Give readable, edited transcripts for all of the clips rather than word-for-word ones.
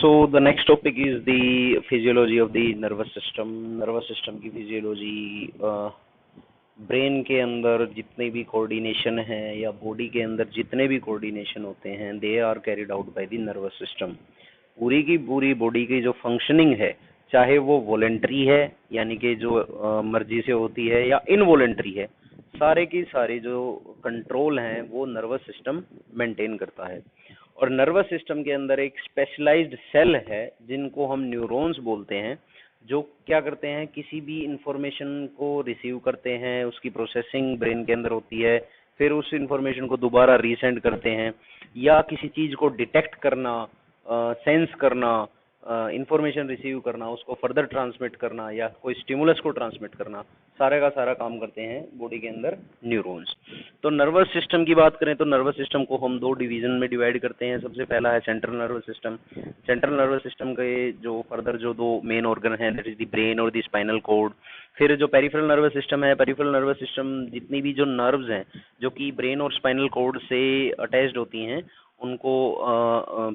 So the next topic is the physiology of the nervous system. Nervous system की physiology brain के अंदर जितने भी कोऑर्डिनेशन है या बॉडी के अंदर जितने भी कोऑर्डिनेशन होते हैं they are carried out by the nervous system. पूरी की पूरी बॉडी की जो फंक्शनिंग है, चाहे वो वॉलेंट्री है यानी कि जो मर्जी से होती है या इनवॉलेंट्री है, सारे की सारी जो कंट्रोल हैं वो नर्वस सिस्टम मेंटेन करता है। और नर्वस सिस्टम के अंदर एक स्पेशलाइज्ड सेल है जिनको हम न्यूरॉन्स बोलते हैं, जो क्या करते हैं, किसी भी इंफॉर्मेशन को रिसीव करते हैं, उसकी प्रोसेसिंग ब्रेन के अंदर होती है, फिर उस इंफॉर्मेशन को दोबारा रीसेंड करते हैं, या किसी चीज को डिटेक्ट करना, सेंस करना, इंफॉर्मेशन रिसीव करना, उसको फर्दर ट्रांसमिट करना या कोई स्टिमुलस को ट्रांसमिट करना, सारे का सारा काम करते हैं बॉडी के अंदर न्यूरॉन्स। तो नर्वस सिस्टम की बात करें तो नर्वस सिस्टम को हम दो डिवीजन में डिवाइड करते हैं। सबसे पहला है central nervous system. Central nervous system के जो फर्दर जो दो मेन ऑर्गन है, दैट इज द ब्रेन और द स्पाइनल कॉर्ड। फिर जो पेरिफेरल नर्वस सिस्टम है, पेरिफेरल नर्वस सिस्टम जितनी भी जो नर्व्स हैं जो कि ब्रेन और स्पाइनल कॉर्ड से अटैच्ड होती हैं, उनको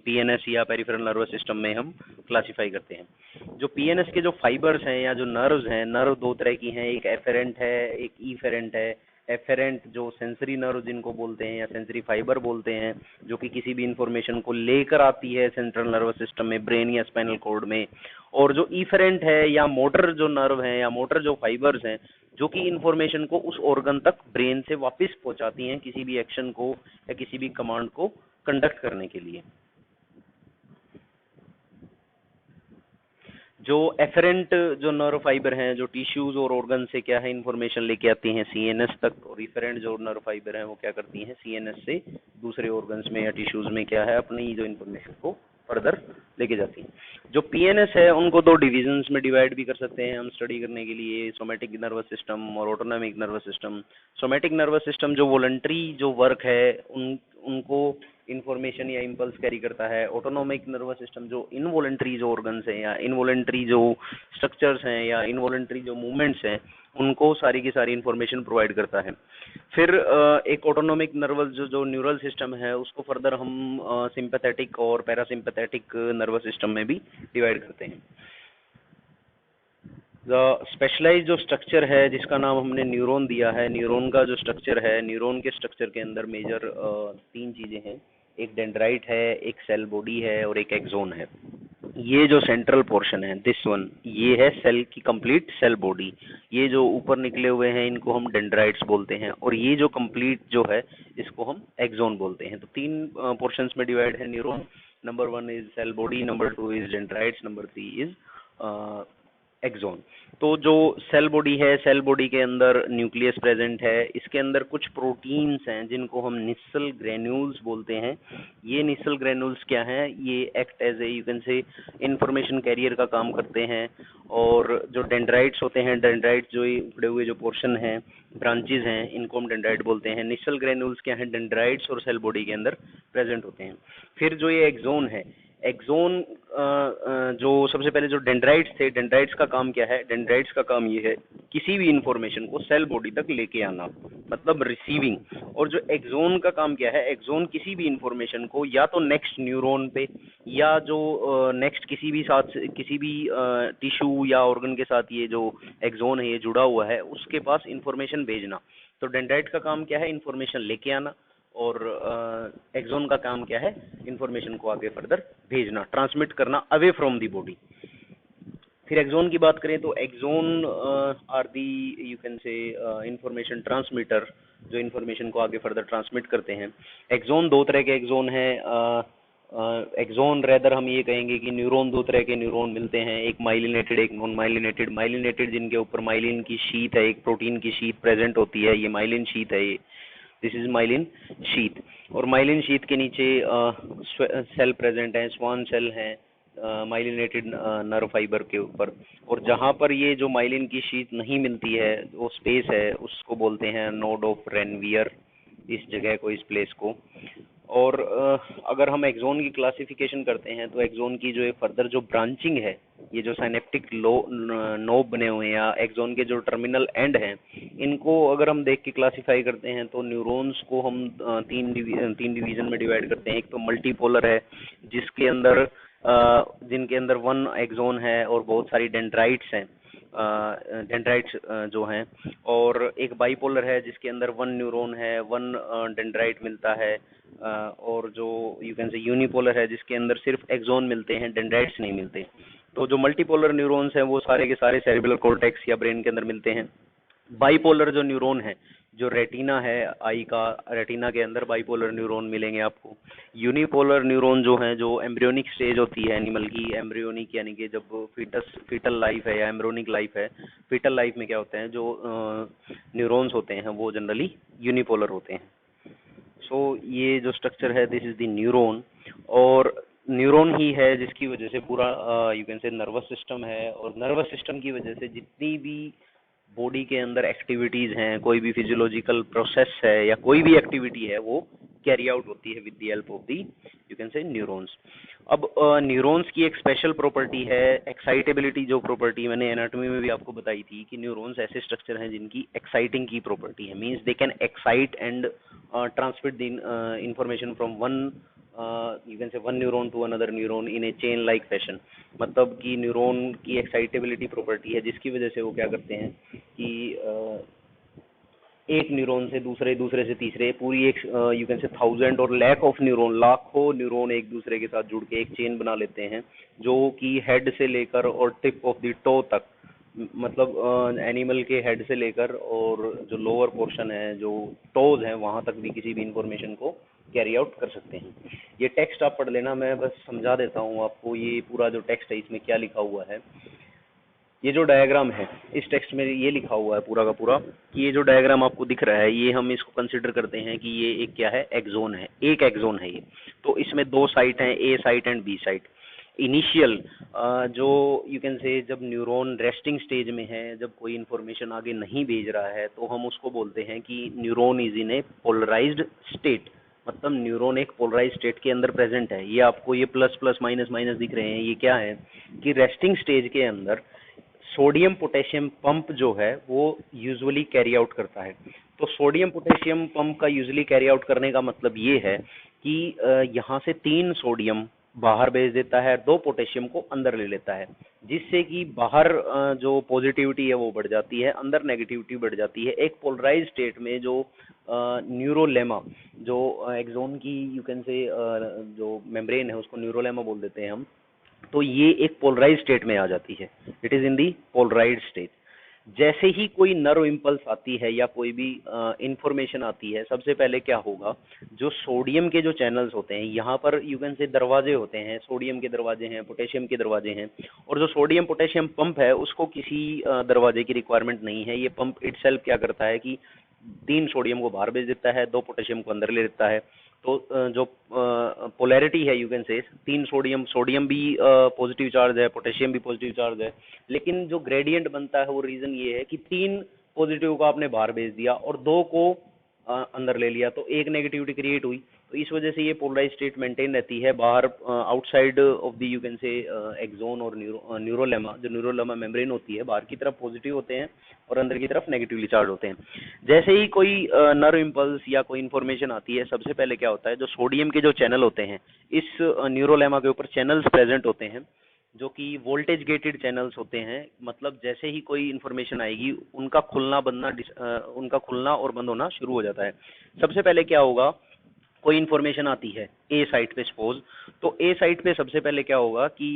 पीएनएस या पेरिफेरल नर्वस सिस्टम में हम क्लासिफाई करते हैं। जो पीएनएस के जो फाइबर्स हैं या जो नर्व्स हैं, नर्व दो तरह की हैं, एक एफेरेंट है, एक इफेरेंट है। एफेरेंट जो सेंसरी नर्व जिनको बोलते हैं या सेंसरी फाइबर बोलते हैं, जो कि किसी भी इंफॉर्मेशन को लेकर आती है सेंट्रल नर्वस सिस्टम में, ब्रेन या स्पाइनल कॉर्ड में। और जो इफेरेंट है या मोटर जो नर्व है या मोटर जो फाइबर्स हैं, जो कि इंफॉर्मेशन को उस ऑर्गन तक ब्रेन से वापस पहुंचाती हैं किसी भी एक्शन को या किसी भी कमांड को कंडक्ट करने के लिए। जो एफरेंट जो नर्व फाइबर हैं, जो टिश्यूज और ऑर्गन से क्या है इंफॉर्मेशन लेके आती हैं सीएनएस तक, और इफरेंट जो नर्व फाइबर हैं वो क्या करती हैं सीएनएस से दूसरे ऑर्गन्स में या टिश्यूज में क्या है अपनी जो इंफॉर्मेशन को फर्दर लेके जाती हैं। जो पीएनएस है उनको दो डिविजन्स में डिवाइड भी कर सकते हैं हम स्टडी करने के लिए, सोमैटिक नर्वस सिस्टम और autonomic nervous system. Somatic nervous system जो वॉलंटरी जो वर्क है उनको इंफॉर्मेशन या इम्पल्स कैरी करता है। ऑटोनॉमिक नर्वस सिस्टम जो इनवॉलंटरी जो ऑर्गन्स हैं या इनवॉलंटरी जो स्ट्रक्चर्स हैं या इनवॉलंटरी जो मूवमेंट्स हैं, उनको सारी की सारी इंफॉर्मेशन प्रोवाइड करता है। फिर एक ऑटोनॉमिक नर्वस जो न्यूरल सिस्टम है उसको फर्दर हम सिंपैथेटिक और पैरासिम्पैथेटिक नर्वस सिस्टम में भी डिवाइड करते हैं। स्पेशलाइज जो स्ट्रक्चर है जिसका नाम हमने न्यूरॉन दिया है, न्यूरॉन का जो स्ट्रक्चर है, न्यूरॉन के स्ट्रक्चर के अंदर मेजर तीन चीजें हैं। एक डेंड्राइट है, एक सेल बॉडी है और एक एक्सोन है। ये जो सेंट्रल पोर्शन है दिस वन, ये है सेल की कंप्लीट सेल बॉडी। ये जो ऊपर निकले हुए हैं इनको हम डेंड्राइट्स बोलते हैं, और ये जो कंप्लीट जो है इसको हम एक्सोन बोलते हैं। तो तीन पोर्शंस में डिवाइड है neuron. Number 1 is cell body, number 2 is dendrites, number 3 is axon. तो जो सेल बॉडी है, सेल बॉडी के अंदर न्यूक्लियस प्रेजेंट है। इसके अंदर कुछ प्रोटीन्स हैं जिनको हम निसल ग्रेन्यूल्स बोलते हैं। ये निसल ग्रेन्यूल्स क्या हैं, ये act as a you can say information carrier का काम करते हैं। और जो डेंड्राइट्स होते हैं, डेंड्राइट्स जो उखड़े हुए जो पोर्शन हैं, ब्रांचेज हैं, इनको हम डेंड्राइट बोलते हैं। निसल ग्रेन्यूल्स क्या हैं, डेंड्राइट्स और सेल बॉडी के अंदर प्रेजेंट होते हैं। फिर जो ये एक्सोन है, एक्सोन जो सबसे पहले जो डेंड्राइट्स थे, डेंड्राइट्स का काम क्या है, डेंड्राइट्स का काम ये है किसी भी इंफॉर्मेशन को सेल बॉडी तक लेके आना, मतलब रिसीविंग। और जो एक्सोन का काम क्या है, एक्सोन किसी भी इंफॉर्मेशन को या तो नेक्स्ट न्यूरॉन पे या जो नेक्स्ट किसी भी टिश्यू या ऑर्गन के साथ ये जो एक्सोन है ये जुड़ा हुआ है, उसके पास इंफॉर्मेशन भेजना। तो डेंड्राइट का काम क्या है, इंफॉर्मेशन लेके आना, और एक्सोन का काम क्या है, इंफॉर्मेशन को आगे फर्दर भेजना, ट्रांसमिट करना अवे फ्रॉम दी बॉडी। फिर एक्सोन की बात करें तो axon are the you can say information transmitter, जो इंफॉर्मेशन को आगे फर्दर ट्रांसमिट करते हैं। एक्सोन दो तरह के एक्सोन है। एक्सोन रेदर हम ये कहेंगे कि न्यूरॉन दो तरह के न्यूरॉन मिलते हैं, एक माइलिनेटेड एक नॉन माइलिनेटेड। माइलिनेटेड जिनके ऊपर माइलिन की शीट है, एक प्रोटीन की शीट प्रेजेंट होती है, ये माइलिन शीट है, ये दिस इज माइलिन शीथ। और माइलिन शीथ के नीचे सेल प्रेजेंट है, स्वान सेल है माइलिनेटेड नर्व फाइबर के ऊपर। और जहां पर ये जो माइलिन की शीथ नहीं मिलती है, वो स्पेस है, उसको बोलते हैं नोड ऑफ रेनवियर, इस जगह को, इस प्लेस को। और अगर हम एक्सोन की क्लासिफिकेशन करते हैं तो एक्सोन की जो फर्दर जो ब्रांचिंग है, ये जो साइनेप्टिक नोब बने हुए हैं या एक्सोन के जो टर्मिनल एंड हैं, इनको अगर हम देख के क्लासिफाई करते हैं तो न्यूरॉन्स को हम तीन डिवीजन में डिवाइड करते हैं। एक तो मल्टीपोलर है जिसके अंदर जिनके अंदर वन एक्सोन है और बहुत सारी डेंड्राइट्स हैं, डेंड्राइट्स जो हैं, और एक बाइपोलर है जिसके अंदर वन न्यूरॉन है, वन डेंड्राइट मिलता है, और जो यू कैन से यूनिपोलर है जिसके अंदर सिर्फ एक्सोन मिलते हैं, डेंड्राइट्स नहीं मिलते। तो जो मल्टीपोलर न्यूरॉन्स हैं वो सारे के सारे सेरिब्रल कॉर्टेक्स या ब्रेन के अंदर मिलते हैं। बाइपोलर जो न्यूरॉन है, जो रेटिना है आई का, रेटिना के अंदर बाइपोलर न्यूरॉन मिलेंगे आपको। यूनिपोलर न्यूरॉन जो है, जो एम्ब्रियोनिक स्टेज होती है एनिमल की, एम्ब्रियोनिक यानी कि जब फीटल लाइफ है या एम्ब्रियोनिक लाइफ है, फीटल लाइफ में क्या होते हैं, जो न्यूरॉन्स होते हैं वो जनरली यूनिपोलर होते हैं। सो ये जो स्ट्रक्चर है, दिस इज द न्यूरॉन, और न्यूरॉन ही है जिसकी वजह से पूरा यू कैन से नर्वस सिस्टम है, और नर्वस सिस्टम की वजह से जितनी भी बॉडी के अंदर एक्टिविटीज हैं, कोई भी फिजियोलॉजिकल प्रोसेस है या कोई भी एक्टिविटी है, वो कैरी आउट होती है with the help of the you can से न्यूरॉन्स। अब न्यूरॉन्स की एक स्पेशल प्रॉपर्टी है एक्साइटेबिलिटी, जो प्रॉपर्टी मैंने एनाटॉमी में भी आपको बताई थी कि न्यूरॉन्स ऐसे स्ट्रक्चर हैं जिनकी एक्साइटिंग की प्रॉपर्टी है, means they can excite and transmit the information from one you can say one neuron to another neuron in a chain like fashion. मतलब कि न्यूरॉन की एक्साइटेबिलिटी प्रॉपर्टी है जिसकी वजह से वो क्या करते हैं कि एक न्यूरॉन से दूसरे, दूसरे से तीसरे, पूरी एक यू कैन से थाउजेंड और लैक ऑफ न्यूरॉन, लाखों न्यूरॉन एक दूसरे के साथ जुड़ के एक चेन बना लेते हैं, जो कि हेड से लेकर और टिप ऑफ द टो तक, मतलब एनिमल के हेड से लेकर और जो लोअर पोर्शन है, जो टोज हैं, वहां तक भी किसी भी इंफॉर्मेशन को कैरी आउट कर सकते हैं। ये टेक्स्ट आप पढ़ लेना, मैं बस समझा देता हूँ आपको। ये पूरा जो टेक्स्ट है इसमें क्या लिखा हुआ है, ये जो डायग्राम है इस टेक्स्ट में ये लिखा हुआ है पूरा का पूरा कि ये जो डायग्राम आपको दिख रहा है, ये हम इसको कंसिडर करते हैं कि ये एक क्या है, एक्सोन है, एक एक्सोन है ये। तो इसमें दो साइट हैं, A site and B site. Initial जो यू कैन से जब न्यूरॉन रेस्टिंग स्टेज में है, जब कोई इन्फॉर्मेशन आगे नहीं भेज रहा है, तो हम उसको बोलते हैं कि neuron is in a polarized state. मतलब न्यूरॉन एक पोलराइज स्टेट के अंदर प्रेजेंट है। ये आपको ये प्लस प्लस माइनस माइनस दिख रहे हैं, ये क्या है कि रेस्टिंग स्टेज के अंदर सोडियम पोटेशियम पंप जो है वो यूजुअली कैरी आउट करता है। तो सोडियम पोटेशियम पंप का यूजुअली कैरी आउट करने का मतलब ये है कि यहाँ से 3 सोडियम बाहर भेज देता है, 2 पोटेशियम को अंदर ले लेता है, जिससे कि बाहर जो पॉजिटिविटी है वो बढ़ जाती है, अंदर नेगेटिविटी बढ़ जाती है। एक पोलराइज स्टेट में जो न्यूरोलेमा, जो एक्सोन की यू कैन से जो मेम्ब्रेन है उसको न्यूरोलेमा बोल देते हैं हम, तो ये एक पोलराइज स्टेट में आ जाती है। It is in the polarize state. जैसे ही कोई नर्व इम्पल्स आती है या कोई भी इंफॉर्मेशन आती है, सबसे पहले क्या होगा, जो सोडियम के जो चैनल्स होते हैं, यहाँ पर यू कैन से दरवाजे होते हैं, सोडियम के दरवाजे हैं, पोटेशियम के दरवाजे हैं, और जो सोडियम पोटेशियम पंप है उसको किसी दरवाजे की रिक्वायरमेंट नहीं है। ये पंप इटसेल्फ क्या करता है कि 3 सोडियम को बाहर भेज देता है, 2 पोटेशियम को अंदर ले लेता है। तो जो पोलैरिटी है यू कैन से, 3 सोडियम, सोडियम भी पॉजिटिव चार्ज है, पोटेशियम भी पॉजिटिव चार्ज है, लेकिन जो ग्रेडियंट बनता है वो रीजन ये है कि 3 पॉजिटिव को आपने बाहर भेज दिया और 2 को अंदर ले लिया, तो एक नेगेटिविटी क्रिएट हुई। तो इस वजह से ये पोलराइज स्टेट मेंटेन रहती है। बाहर outside of the you can say axon और न्यूरोलेमा, जो न्यूरोलेमा मेम्ब्रेन होती है, बाहर की तरफ पॉजिटिव होते हैं और अंदर की तरफ नेगेटिवली चार्ज होते हैं। जैसे ही कोई नर्व इम्पल्स या कोई इन्फॉर्मेशन आती है, सबसे पहले क्या होता है, जो सोडियम के जो चैनल होते हैं, इस न्यूरोलेमा के ऊपर चैनल्स प्रेजेंट होते हैं जो कि वोल्टेज गेटेड चैनल्स होते हैं। मतलब जैसे ही कोई इन्फॉर्मेशन आएगी, उनका उनका खुलना और बंद होना शुरू हो जाता है। सबसे पहले क्या होगा, कोई इन्फॉर्मेशन आती है ए साइट पे सपोज, तो ए साइट पे सबसे पहले क्या होगा कि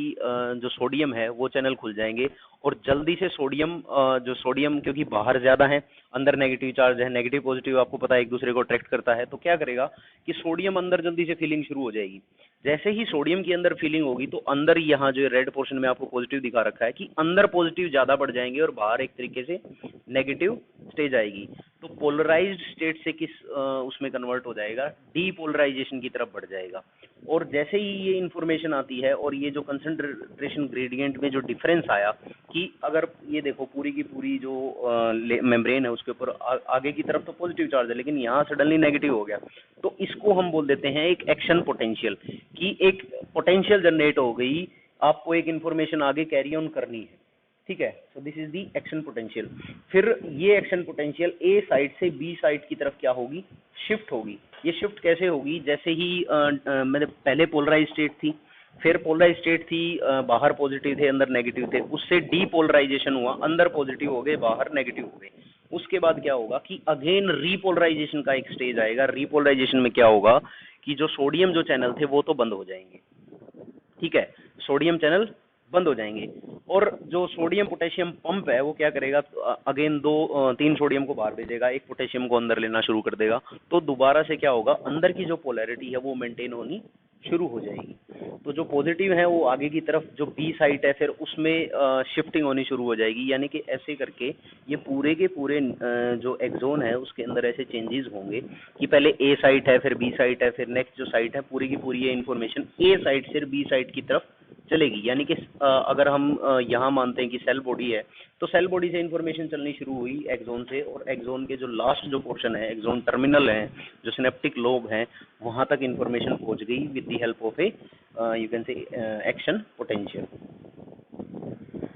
जो सोडियम है वो चैनल खुल जाएंगे और जल्दी से सोडियम, जो सोडियम क्योंकि बाहर ज्यादा है, अंदर नेगेटिव चार्ज है, नेगेटिव पॉजिटिव आपको पता है एक दूसरे को अट्रैक्ट करता है, तो क्या करेगा कि सोडियम अंदर जल्दी से फीलिंग शुरू हो जाएगी। जैसे ही सोडियम की अंदर फीलिंग होगी तो अंदर यहाँ जो रेड पोर्शन में आपको पॉजिटिव दिखा रखा है कि अंदर पॉजिटिव ज्यादा बढ़ जाएंगे और बाहर एक तरीके से नेगेटिव स्टेज आएगी। तो पोलराइज्ड स्टेट से किस उसमें कन्वर्ट हो जाएगा, डीपोलराइजेशन की तरफ बढ़ जाएगा। और जैसे ही ये इंफॉर्मेशन आती है और ये जो कंसंट्रेशन ग्रेडियंट में जो डिफरेंस आया कि अगर ये देखो पूरी की पूरी जो मेम्ब्रेन है उसके ऊपर आगे की तरफ तो पॉजिटिव चार्ज है, लेकिन यहाँ सडनली नेगेटिव हो गया, तो इसको हम बोल देते हैं एक एक्शन पोटेंशियल, कि एक पोटेंशियल जनरेट हो गई, आपको एक इंफॉर्मेशन आगे कैरी ऑन करनी है। ठीक है, so this is the action potential. फिर ये एक्शन पोटेंशियल ए साइड से बी साइड की तरफ क्या होगी, शिफ्ट होगी। ये शिफ्ट कैसे होगी, जैसे ही मतलब पहले पोलराइज स्टेट थी, फिर पोलराइज स्टेट थी, बाहर पॉजिटिव थे अंदर नेगेटिव थे, उससे डीपोलराइजेशन हुआ, अंदर पॉजिटिव हो गए बाहर नेगेटिव हो गए। उसके बाद क्या होगा कि अगेन रीपोलराइजेशन का एक स्टेज आएगा। रीपोलराइजेशन में क्या होगा कि जो सोडियम जो चैनल थे वो तो बंद हो जाएंगे, ठीक है, सोडियम चैनल बंद हो जाएंगे, और जो सोडियम पोटेशियम पंप है वो क्या करेगा, अगेन तीन सोडियम को बाहर भेजेगा, एक पोटेशियम को अंदर लेना शुरू कर देगा। तो दोबारा से क्या होगा, अंदर की जो पोलैरिटी है वो मेंटेन होनी शुरू हो जाएगी। तो जो पॉजिटिव है वो आगे की तरफ जो बी साइट है फिर उसमें शिफ्टिंग होनी शुरू हो जाएगी। यानी कि ऐसे करके ये पूरे के पूरे जो एक्सोन है उसके अंदर ऐसे चेंजेस होंगे कि पहले ए साइट है, फिर बी साइट है, फिर नेक्स्ट जो साइट है पूरी की पूरी ये इन्फॉर्मेशन ए साइट से बी साइट की तरफ चलेगी। यानी कि अगर हम यहाँ मानते हैं कि सेल बॉडी है, तो सेल बॉडी से इन्फॉर्मेशन चलनी शुरू हुई एक्सोन से, और एक्सोन के जो लास्ट जो पोर्शन है, एक्सोन टर्मिनल है, जो सिनेप्टिक लोब है, वहां तक इन्फॉर्मेशन पहुंच गई with the help of a you can say action potential.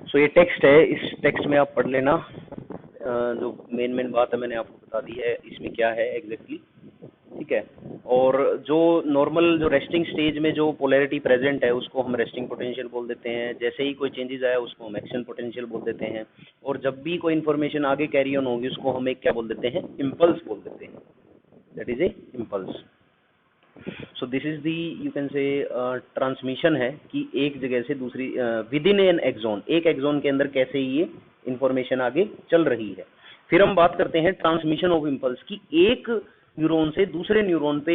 So ये टेक्स्ट है, इस टेक्स्ट में आप पढ़ लेना। जो मेन बात है मैंने आपको बता दी है इसमें क्या है एग्जैक्टली, ठीक है। और जो नॉर्मल जो रेस्टिंग स्टेज में जो पोलैरिटी प्रेजेंट है उसको हम रेस्टिंग पोटेंशियल बोल देते हैं। जैसे ही कोई चेंजेस आया उसको हम एक्शन पोटेंशियल बोल देते हैं। और जब भी कोई इन्फॉर्मेशन आगे कैरी ऑन होगी उसको हम एक क्या बोल देते हैं, इम्पल्स बोल देते हैं, that is a impulse. So this is the you can से ट्रांसमिशन है कि एक जगह से दूसरी विद इन एन एक्सोन, एक एक्सोन के अंदर कैसे ये इंफॉर्मेशन आगे चल रही है। फिर हम बात करते हैं ट्रांसमिशन ऑफ इम्पल्स की, एक न्यूरॉन से दूसरे न्यूरॉन पे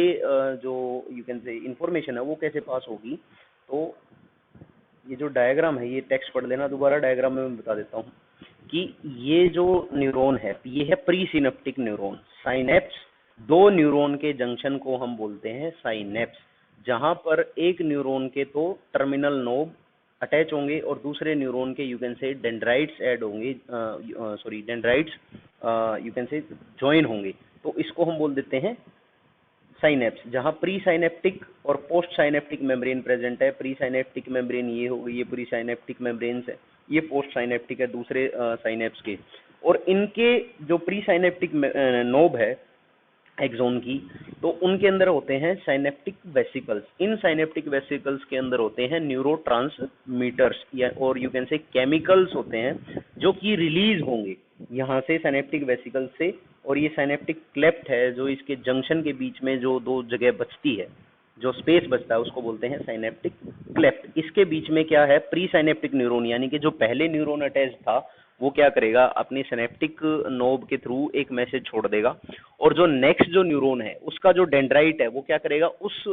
जो यू कैन से इंफॉर्मेशन है वो कैसे पास होगी। तो ये जो डायग्राम है, ये टेक्स्ट पढ़ लेना दोबारा, डायग्राम में मैं बता देता हूँ कि ये जो न्यूरॉन है ये है प्री सिनेप्टिक न्यूरॉन, साइनेप्स। दो न्यूरॉन के जंक्शन को हम बोलते हैं साइनेप्स, जहां पर एक न्यूरॉन के तो टर्मिनल नोब अटैच होंगे और दूसरे न्यूरॉन के you can say dendrites add होंगे, sorry dendrites you can say join होंगे। तो इसको हम बोल देते हैं साइनेप्स, जहां प्री साइनेप्टिक और पोस्ट साइनेप्टिक मेम्ब्रेन प्रेजेंट है। प्री साइनेप्टिक मेम्ब्रेन ये हो गई, ये प्री साइनेप्टिक मेम्ब्रेन है, ये पोस्ट साइनेप्टिक है दूसरे साइनेप्स के। और इनके जो प्री साइनेप्टिक नोब है एक्सोन की, तो उनके अंदर होते हैं साइनेप्टिक वेसिकल्स। इन साइनेप्टिक वेसिकल्स के अंदर होते हैं न्यूरोट्रांसमीटर्स या और यू कैन से केमिकल्स होते हैं जो कि रिलीज होंगे यहाँ से साइनेप्टिक वेसिकल से। और ये साइनेप्टिक क्लेफ्ट है जो इसके जंक्शन के बीच में जो दो जगह बचती है, जो स्पेस बचता है उसको बोलते हैं साइनेप्टिक क्लेफ्ट। इसके बीच में क्या है, प्री साइनेप्टिक न्यूरॉन, यानी कि जो पहले न्यूरॉन अटैच था वो क्या करेगा, अपनी सिनेप्टिक नोब के थ्रू एक मैसेज छोड़ देगा, और जो नेक्स्ट जो न्यूरॉन है उसका जो डेंड्राइट है वो क्या करेगा, उस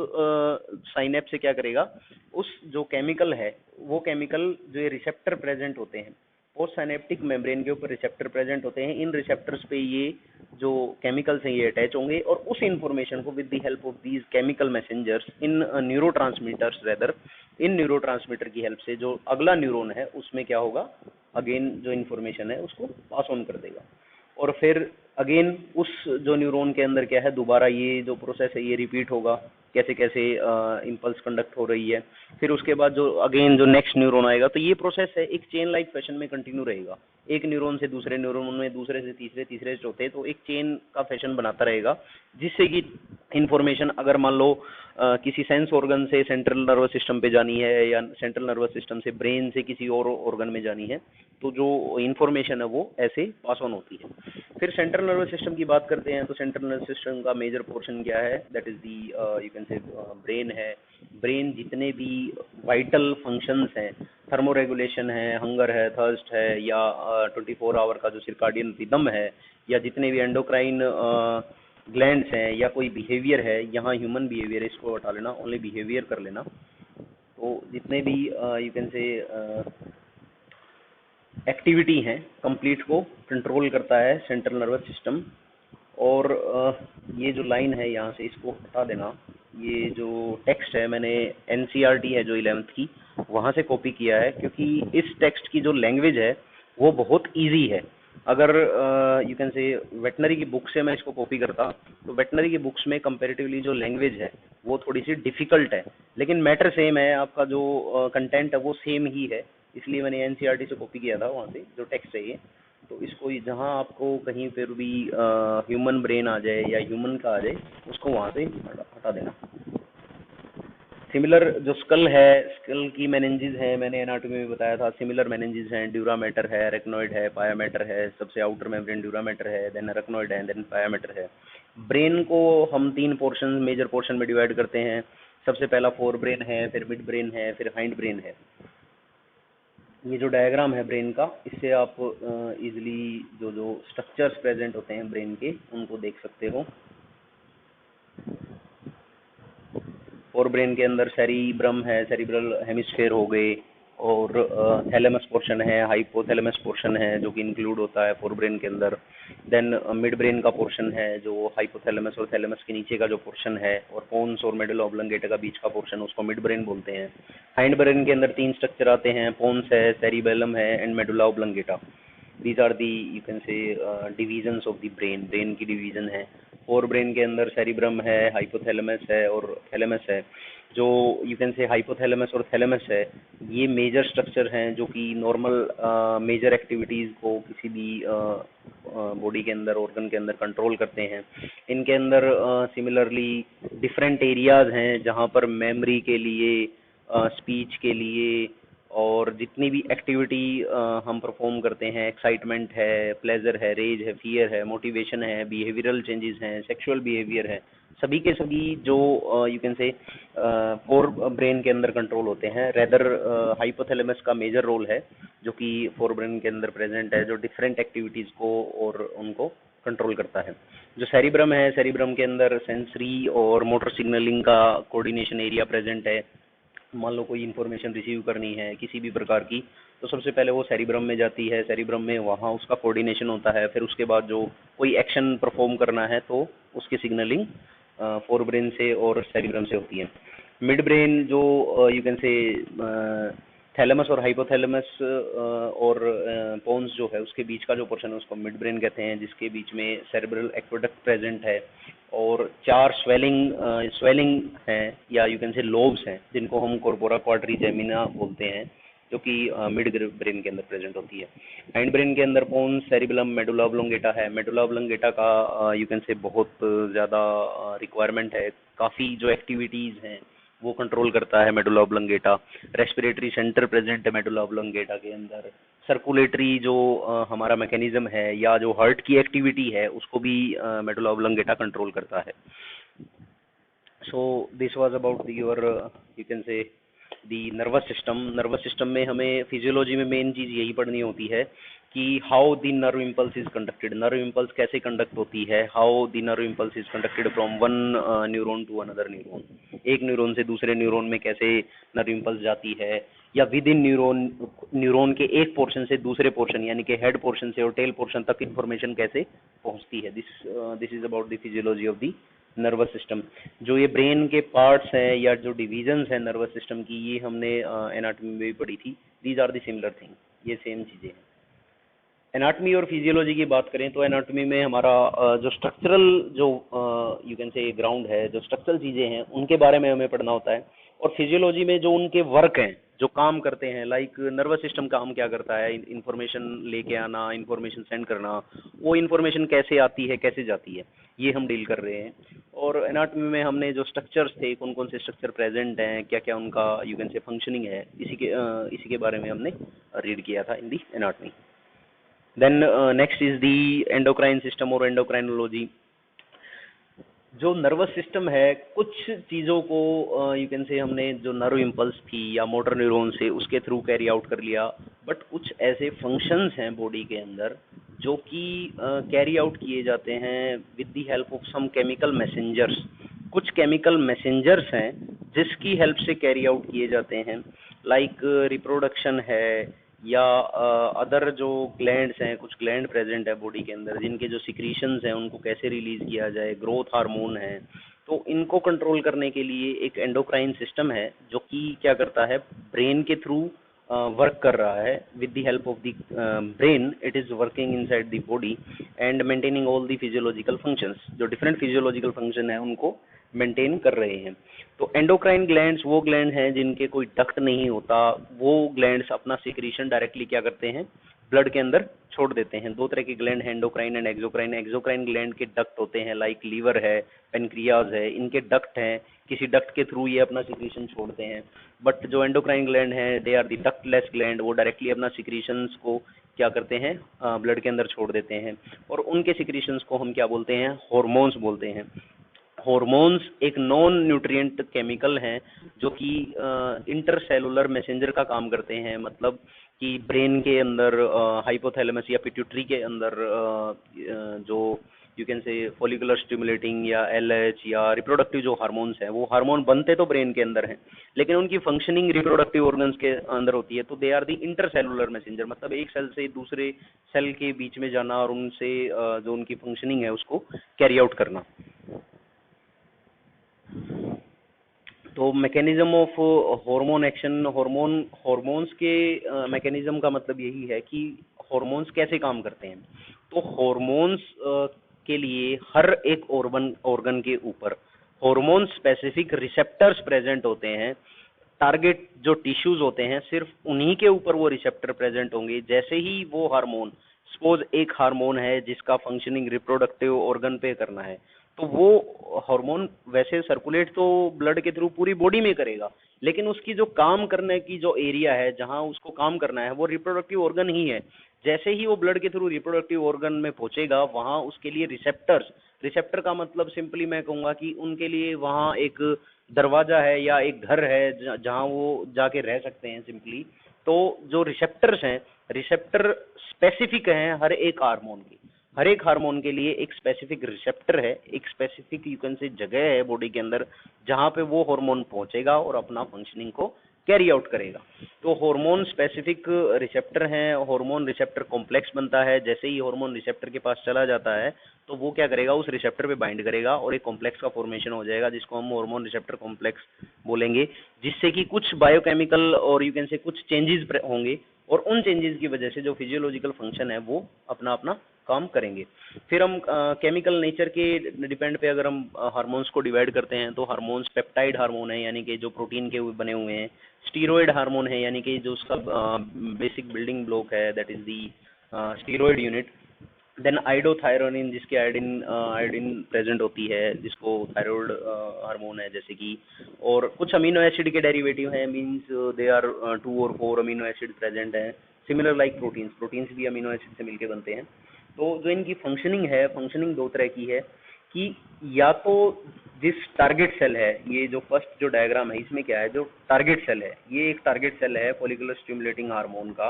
साइनेप्स से क्या करेगा, उस जो केमिकल है वो केमिकल जो ये रिसेप्टर प्रेजेंट होते हैं पोस्ट साइनेप्टिक मेम्ब्रेन के ऊपर रिसेप्टर प्रेजेंट होते हैं, इन रिसेप्टर्स पे ये जो केमिकल्स हैं ये अटैच होंगे और उस इंफॉर्मेशन को with the help of these chemical messengers in neurotransmitters rather, in neurotransmitter की हेल्प से जो अगला न्यूरॉन है उसमें क्या होगा, अगेन जो इन्फॉर्मेशन है उसको पास ऑन कर देगा। और फिर अगेन उस जो न्यूरॉन के अंदर क्या है, दोबारा ये जो प्रोसेस है ये रिपीट होगा, कैसे कैसे इम्पल्स कंडक्ट हो रही है। फिर उसके बाद जो अगेन जो नेक्स्ट न्यूरॉन आएगा, तो ये प्रोसेस है एक चेन लाइक फैशन में कंटिन्यू रहेगा, एक न्यूरॉन से दूसरे न्यूरॉन में, दूसरे से तीसरे, तीसरे से चौथे, तो एक चेन का फैशन बनाता रहेगा, जिससे कि इंफॉर्मेशन अगर मान लो किसी सेंस ऑर्गन से सेंट्रल नर्वस सिस्टम पे जानी है या सेंट्रल नर्वस सिस्टम से ब्रेन से किसी और ऑर्गन में जानी है, तो जो इंफॉर्मेशन है वो ऐसे पास ऑन होती है। फिर सेंट्रल नर्वस सिस्टम की बात करते हैं, तो सेंट्रल नर्वस सिस्टम का मेजर पोर्शन क्या है, that is the you can से ब्रेन है। ब्रेन जितने भी वाइटल फंक्शंस हैं, थर्मोरेगुलेशन है, हंगर है, थर्स्ट है, या 24 आवर का जो सर्काडियन रिदम है, या जितने भी एंडोक्राइन ग्लैंड्स हैं, या कोई बिहेवियर है, यहाँ ह्यूमन बिहेवियर इसको हटा लेना, ओनली बिहेवियर कर लेना। तो जितने भी यू कैन से एक्टिविटी हैं कंप्लीट को कंट्रोल करता है सेंट्रल नर्वस सिस्टम। और ये जो लाइन है यहाँ से इसको हटा देना, ये जो टेक्स्ट है मैंने एनसीईआरटी है जो 11th की वहाँ से कॉपी किया है, क्योंकि इस टेक्स्ट की जो लैंग्वेज है वो बहुत इजी है। अगर यू कैन से वेटनरी की बुक से मैं इसको कॉपी करता, तो वेटनरी की बुक्स में कंपैरेटिवली जो लैंग्वेज है वो थोड़ी सी डिफिकल्ट है, लेकिन मैटर सेम है, आपका जो कंटेंट है वो सेम ही है, इसलिए मैंने एनसीईआरटी से कॉपी किया था वहाँ से जो टेक्स्ट है ये। तो इसको जहाँ आपको कहीं पर भी ह्यूमन ब्रेन आ जाए या ह्यूमन का आ जाए उसको वहाँ से हटा देना। सिमिलर जो स्कल है, स्कल की मेनिंजेस है, मैंने एनाटॉमी में बताया था, सिमिलर मेनिंजेस हैं, ड्यूरा मैटर है, अरेक्नॉइड है, पाया मैटर है, सबसे आउटर मेम्ब्रेन ड्यूरा मैटर है, देन अरेक्नॉइड है, देन पाया मैटर है। ब्रेन को हम तीन पोर्शन, मेजर पोर्शन में डिवाइड करते हैं। सबसे पहला फोर ब्रेन है, फिर मिड ब्रेन है, फिर हाइंड ब्रेन है। ये जो डायग्राम है ब्रेन का, इससे आप इजीली जो जो स्ट्रक्चर्स प्रेजेंट होते हैं ब्रेन के उनको देख सकते हो। फोर ब्रेन के अंदर सेरिब्रम है, सेरिब्रल हेमिस्फेयर हो गए, और थैलेमस पोर्शन है, हाइपोथैलेमस पोर्शन है जो कि इंक्लूड होता है फोर ब्रेन के अंदर। देन मिड ब्रेन का पोर्शन है जो हाइपोथैलेमस और थैलेमस के नीचे का जो पोर्शन है, और पोन्स और मेडुला ऑब्लंगेटा का बीच का पोर्शन, उसको मिड ब्रेन बोलते हैं। हाइंड ब्रेन के अंदर तीन स्ट्रक्चर आते हैं, पोन्स है, सेरिबेलम है, and medulla oblongata. These are the you can say divisions of the brain, brain की डिवीजन है। फोर ब्रेन के अंदर सेरिब्रम है, हाइपोथैलेमस है और थैलेमस है। जो यू कैन से हाइपोथैलेमस और थैलेमस है, ये मेजर स्ट्रक्चर हैं जो कि नॉर्मल मेजर एक्टिविटीज़ को किसी भी बॉडी के अंदर, ऑर्गन के अंदर कंट्रोल करते हैं। इनके अंदर सिमिलरली डिफरेंट एरियाज हैं जहाँ पर मेमोरी के लिए, स्पीच के लिए, और जितनी भी एक्टिविटी हम परफॉर्म करते हैं, एक्साइटमेंट है, प्लेजर है, रेज है, फियर है, मोटिवेशन है, बिहेवियरल चेंजेस हैं, सेक्सुअल बिहेवियर है, सभी के सभी जो यू कैन से फोर ब्रेन के अंदर कंट्रोल होते हैं। रेदर हाइपोथैलेमस का मेजर रोल है जो कि फोर ब्रेन के अंदर प्रेजेंट है, जो डिफरेंट एक्टिविटीज़ को और उनको कंट्रोल करता है। जो सेरिब्रम है, सेरिब्रम के अंदर सेंसरी और मोटर सिग्नलिंग का कोऑर्डिनेशन एरिया प्रेजेंट है। मान लो कोई इन्फॉर्मेशन रिसीव करनी है किसी भी प्रकार की, तो सबसे पहले वो सेरिब्रम में जाती है, सेरिब्रम में वहाँ उसका कोऑर्डिनेशन होता है। फिर उसके बाद जो कोई एक्शन परफॉर्म करना है तो उसकी सिग्नलिंग फोर ब्रेन से और सेरिब्रम से होती है। मिड ब्रेन जो यू कैन से थैलेमस और हाइपोथैलेमस और पोन्स जो है उसके बीच का जो पोर्शन है उसको मिड ब्रेन कहते हैं, जिसके बीच में सेरेब्रल एक्वेडक्ट प्रेजेंट है, और चार स्वेलिंग हैं या यू कैन से लोब्स हैं जिनको हम कॉर्पोरा क्वाड्रिजेमिना बोलते हैं, जो कि मिड ब्रेन के अंदर प्रेजेंट होती है। हाइंड ब्रेन के अंदर पोन्स, सेरिबेलम, मेडुला ऑब्लोंगेटा है। मेडुला ऑब्लोंगेटा का यू कैन से बहुत ज़्यादा रिक्वायरमेंट है, काफ़ी जो एक्टिविटीज़ हैं वो कंट्रोल करता है medulla oblongata. Respiratory centre present है मेडुला ऑब्लोंगेटा के अंदर। सर्कुलेटरी जो हमारा मैकेनिज्म है या जो हार्ट की एक्टिविटी है उसको भी मेडुला ऑब्लोंगेटा कंट्रोल करता है। So this was about your you can से दी नर्वस सिस्टम। नर्वस सिस्टम में हमें फिजियोलॉजी में मेन चीज़ यही पढ़नी होती है कि how the nerve impulse is conducted, nerve impulse कैसे कंडक्ट होती है, how the nerve impulse is conducted from one neuron to another neuron, एक न्यूरॉन से दूसरे न्यूरॉन में कैसे नर्व इम्पल्स जाती है, या विद इन न्यूरॉन के एक पोर्शन से दूसरे पोर्शन यानी कि हेड पोर्शन से और टेल पोर्शन तक इंफॉर्मेशन कैसे पहुंचती है। This is about the physiology of the nervous system. जो ये ब्रेन के पार्ट्स हैं या जो डिविजन्स हैं नर्वस सिस्टम की, ये हमने एनाटॉमी में भी पढ़ी थी। These are the similar thing, ये सेम चीज़ें हैं। एनाटॉमी और फिजियोलॉजी की बात करें तो एनाटॉमी में हमारा जो स्ट्रक्चरल जो यू कैन से ग्राउंड है, जो स्ट्रक्चरल चीज़ें हैं उनके बारे में हमें पढ़ना होता है, और फिजियोलॉजी में जो उनके वर्क हैं, जो काम करते हैं, लाइक नर्वस सिस्टम काम क्या करता है, इन्फॉर्मेशन लेके आना, इन्फॉर्मेशन सेंड करना, वो इन्फॉर्मेशन कैसे आती है, कैसे जाती है, ये हम डील कर रहे हैं। और एनाटॉमी में हमने जो स्ट्रक्चर्स थे, कौन कौन से स्ट्रक्चर प्रेजेंट हैं, क्या क्या उनका यू कैन से फंक्शनिंग है, इसी के बारे में हमने रीड किया था in the anatomy. Then next is the endocrine system और एंडोक्राइनोलॉजी। जो नर्वस सिस्टम है, कुछ चीज़ों को यू कैन से हमने जो नर्व इम्पल्स थी या मोटर न्यूरॉन से उसके थ्रू कैरी आउट कर लिया, बट कुछ ऐसे फंक्शंस हैं बॉडी के अंदर जो कि कैरी आउट किए जाते हैं with the help of some chemical messengers. कुछ केमिकल मैसेंजर्स हैं जिसकी हेल्प से कैरी आउट किए जाते हैं, लाइक रिप्रोडक्शन है, या अदर जो ग्लैंड्स हैं, कुछ ग्लैंड प्रेजेंट है बॉडी के अंदर जिनके जो सिक्रीशंस हैं उनको कैसे रिलीज किया जाए, ग्रोथ हार्मोन है। तो इनको कंट्रोल करने के लिए एक एंडोक्राइन सिस्टम है जो कि क्या करता है, ब्रेन के थ्रू वर्क कर रहा है। With the help of the brain it is working inside the body and maintaining all the physiological functions. जो डिफरेंट फिजियोलॉजिकल फंक्शन है उनको मेंटेन कर रहे हैं। तो एंडोक्राइन ग्लैंड्स वो ग्लैंड हैं जिनके कोई डक्ट नहीं होता, वो ग्लैंड्स अपना सिक्रीशन डायरेक्टली क्या करते हैं, ब्लड के अंदर छोड़ देते हैं। दो तरह के ग्लैंड हैं, endocrine and exocrine. Exocrine gland के डक्ट होते हैं, लाइक लीवर है, पेनक्रियाज है, इनके डक्ट हैं, किसी डक्ट के थ्रू ये अपना सिक्रीशन छोड़ते हैं। बट जो एंडोक्राइन ग्लैंड है, they are the ductless gland, वो डायरेक्टली अपना सिक्रीशंस को क्या करते हैं, ब्लड के अंदर छोड़ देते हैं। और उनके सिक्रीशंस को हम क्या बोलते हैं, हॉर्मोन्स बोलते हैं। हॉर्मोन्स एक नॉन न्यूट्रिएंट केमिकल हैं जो कि इंटरसेलुलर मैसेंजर का काम करते हैं। मतलब कि ब्रेन के अंदर हाइपोथैलेमस या पिट्यूटरी के अंदर जो यू कैन से फॉलिकुलर स्टिमुलेटिंग या एलएच या रिप्रोडक्टिव जो हार्मोन्स हैं, वो हार्मोन बनते तो ब्रेन के अंदर हैं, लेकिन उनकी फंक्शनिंग रिप्रोडक्टिव ऑर्गन्स के अंदर होती है। तो they are the intercellular messenger, मतलब एक सेल से दूसरे सेल के बीच में जाना और उनसे जो उनकी फंक्शनिंग है उसको कैरी आउट करना। तो mechanism of hormone action, hormones के मैकेनिज्म का मतलब यही है कि हार्मोन्स कैसे काम करते हैं। तो हार्मोन्स के लिए हर एक ऑर्गन के ऊपर हार्मोन स्पेसिफिक रिसेप्टर्स प्रेजेंट होते हैं। टारगेट जो टिश्यूज होते हैं सिर्फ उन्हीं के ऊपर वो रिसेप्टर प्रेजेंट होंगे। जैसे ही वो हार्मोन, सपोज एक हार्मोन है जिसका फंक्शनिंग रिप्रोडक्टिव ऑर्गन पे करना है, तो वो हार्मोन वैसे सर्कुलेट तो ब्लड के थ्रू पूरी बॉडी में करेगा, लेकिन उसकी जो काम करने की जो एरिया है जहां उसको काम करना है वो रिप्रोडक्टिव ऑर्गन ही है। जैसे ही वो ब्लड के थ्रू रिप्रोडक्टिव ऑर्गन में पहुंचेगा, वहां उसके लिए रिसेप्टर्स, रिसेप्टर का मतलब सिंपली मैं कहूंगा कि उनके लिए वहां एक दरवाजा है या एक घर है जहां वो जाके रह सकते हैं सिंपली। तो जो रिसेप्टर्स हैं, रिसेप्टर स्पेसिफिक हैं हर एक हार्मोन के। हर एक हार्मोन के लिए एक स्पेसिफिक रिसेप्टर है, एक स्पेसिफिक यू कैन से जगह है बॉडी के अंदर जहां पे वो हार्मोन पहुंचेगा और अपना फंक्शनिंग को कैरी आउट करेगा। तो हार्मोन स्पेसिफिक रिसेप्टर हैं, हार्मोन रिसेप्टर कॉम्प्लेक्स बनता है। जैसे ही हार्मोन रिसेप्टर के पास चला जाता है तो वो क्या करेगा, उस रिसेप्टर पे बाइंड करेगा और एक कॉम्प्लेक्स का फॉर्मेशन हो जाएगा जिसको हम हार्मोन रिसेप्टर कॉम्प्लेक्स बोलेंगे। जिससे कि कुछ बायोकेमिकल और यू कैन से कुछ चेंजेस होंगे और उन चेंजेस की वजह से जो फिजियोलॉजिकल फंक्शन है वो अपना अपना काम करेंगे। फिर हम केमिकल नेचर के डिपेंड पे अगर हम हार्मोन्स को डिवाइड करते हैं तो हार्मोन्स पेप्टाइड हार्मोन है, यानी कि जो प्रोटीन के बने हुए हैं। स्टीरॉयड हार्मोन है, यानी कि जो उसका बेसिक बिल्डिंग ब्लॉक है, that is the steroid unit. Then iodothyronine, जिसकी आयोडीन प्रेजेंट होती है, जिसको थायराइड हार्मोन है जैसे कि। और कुछ अमीनो एसिड के डेरिवेटिव हैं, मींस दे आर 2 और 4 अमीनो एसिड प्रेजेंट हैं। सिमिलर लाइक प्रोटीन्स, प्रोटीन्स भी अमीनो एसिड से मिलके बनते हैं। तो जो इनकी फंक्शनिंग है, फंक्शनिंग दो तरह की है कि या तो जिस टारगेट सेल है, ये जो फर्स्ट जो डायग्राम है इसमें क्या है, जो टारगेट सेल है, ये एक टारगेट सेल है फॉलिकुलर स्टिमुलेटिंग हार्मोन का।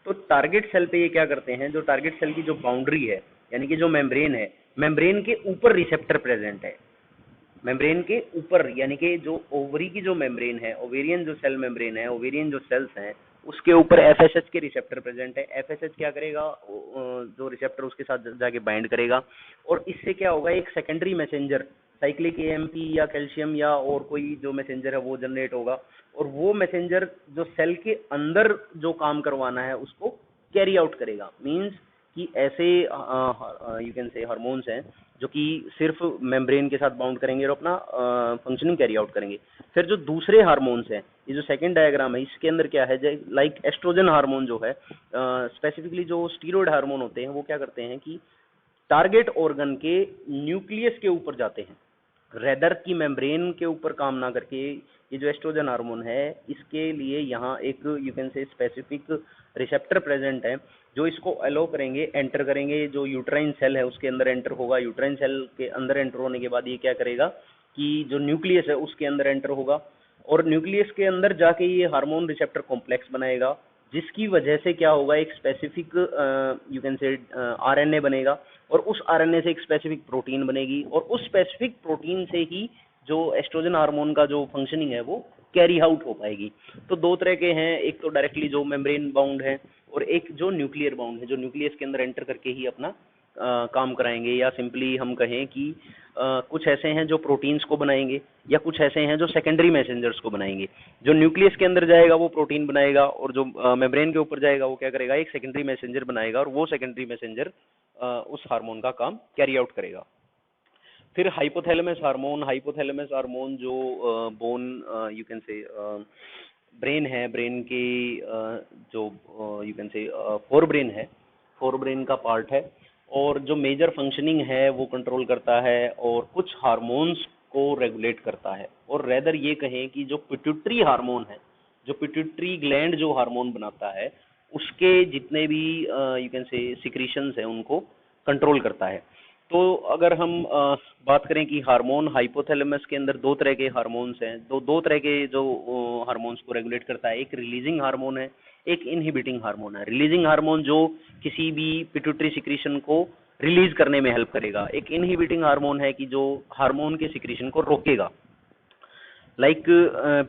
तो टारगेट सेल पे ये क्या करते हैं, जो टारगेट सेल की जो बाउंड्री है, यानी कि जो मेम्ब्रेन है, मेम्ब्रेन के ऊपर रिसेप्टर प्रेजेंट है। मेम्ब्रेन के ऊपर, यानी कि जो ओवरी की जो मेम्ब्रेन है, ओवेरियन जो सेल मेम्ब्रेन है, ओवेरियन जो सेल्स हैं, उसके ऊपर एफएसएच के रिसेप्टर प्रेजेंट है। एफएसएच क्या करेगा, जो रिसेप्टर उसके साथ जाके बाइंड करेगा और इससे क्या होगा, एक सेकेंडरी मैसेंजर साइक्लिक एएमपी या कैल्शियम या और कोई जो मैसेंजर है वो जनरेट होगा। और वो मैसेंजर जो सेल के अंदर जो काम करवाना है उसको कैरी आउट करेगा। मींस कि ऐसे यू कैन से हार्मोन्स हैं जो कि सिर्फ मेम्ब्रेन के साथ बाउंड करेंगे और अपना फंक्शनिंग कैरी आउट करेंगे। फिर जो दूसरे हार्मोन्स हैं, ये जो सेकंड डायग्राम है इसके अंदर क्या है, लाइक एस्ट्रोजन हार्मोन जो है, स्पेसिफिकली जो स्टीरॉयड हार्मोन होते हैं, वो क्या करते हैं कि टारगेट ऑर्गन के न्यूक्लियस के ऊपर जाते हैं, रेदर की मेम्ब्रेन के ऊपर काम ना करके। ये जो एस्ट्रोजन हार्मोन है, इसके लिए यहाँ एक यू कैन से स्पेसिफिक रिसेप्टर प्रेजेंट है जो इसको अलो करेंगे, एंटर करेंगे, जो यूट्राइन सेल है उसके अंदर एंटर होगा। यूट्राइन सेल के अंदर एंटर होने के बाद ये क्या करेगा कि जो न्यूक्लियस है उसके अंदर एंटर होगा और न्यूक्लियस के अंदर जाके ये हार्मोन रिसेप्टर कॉम्प्लेक्स बनाएगा, जिसकी वजह से क्या होगा, एक स्पेसिफिक यू कैन से आरएनए बनेगा और उस आरएनए से एक स्पेसिफिक प्रोटीन बनेगी और उस स्पेसिफिक प्रोटीन से ही जो एस्ट्रोजन हार्मोन का जो फंक्शनिंग है वो कैरी आउट हो पाएगी। तो दो तरह के हैं, एक तो डायरेक्टली जो मेम्ब्रेन बाउंड है और एक जो न्यूक्लियर बाउंड है, जो न्यूक्लियस के अंदर एंटर करके ही अपना काम कराएंगे। या सिंपली हम कहें कि कुछ ऐसे हैं जो प्रोटीन्स को बनाएंगे या कुछ ऐसे हैं जो सेकेंडरी मैसेंजर्स को बनाएंगे। जो न्यूक्लियस के अंदर जाएगा वो प्रोटीन बनाएगा और जो मेम्ब्रेन के ऊपर जाएगा वो क्या करेगा, एक सेकेंडरी मैसेंजर बनाएगा और वो सेकेंडरी मैसेंजर उस हार्मोन का काम कैरी आउट करेगा। फिर हाइपोथैलेमस हार्मोन, हाइपोथैलेमस हार्मोन जो बोन यू कैन से ब्रेन है, ब्रेन के जो यू कैन से फोर ब्रेन है, फोर ब्रेन का पार्ट है, और जो मेजर फंक्शनिंग है वो कंट्रोल करता है और कुछ हार्मोन्स को रेगुलेट करता है। और रेदर ये कहें कि जो पिट्यूटरी हार्मोन है, जो पिट्यूटरी ग्लैंड जो हार्मोन बनाता है, उसके जितने भी यू कैन से सिक्रीशंस हैं उनको कंट्रोल करता है। तो अगर हम बात करें कि हार्मोन, हाइपोथैलेमस के अंदर दो तरह के हार्मोन्स हैं, दो दो तरह के जो हार्मोन्स को रेगुलेट करता है, एक रिलीजिंग हार्मोन है, एक इनहिबिटिंग हार्मोन है। रिलीजिंग हार्मोन जो किसी भी पिट्यूटरी सिक्रीशन को रिलीज करने में हेल्प करेगा, एक इनहिबिटिंग हार्मोन है कि जो हार्मोन के सिक्रीशन को रोकेगा। लाइक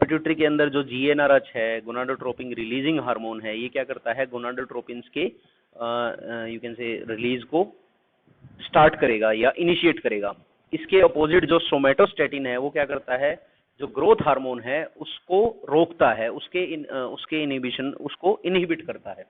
पिट्यूटरी के अंदर जो जीएनआरएच है, गोनाडोट्रोपिन रिलीजिंग हार्मोन है, ये क्या करता है, गोनाडोट्रोपिन्स के यू कैन से रिलीज को स्टार्ट करेगा या इनिशिएट करेगा। इसके अपोजिट जो सोमेटोस्टेटिन है वो क्या करता है, जो ग्रोथ हार्मोन है उसको रोकता है, उसके इनहिबिशन, उसको इनहिबिट करता है।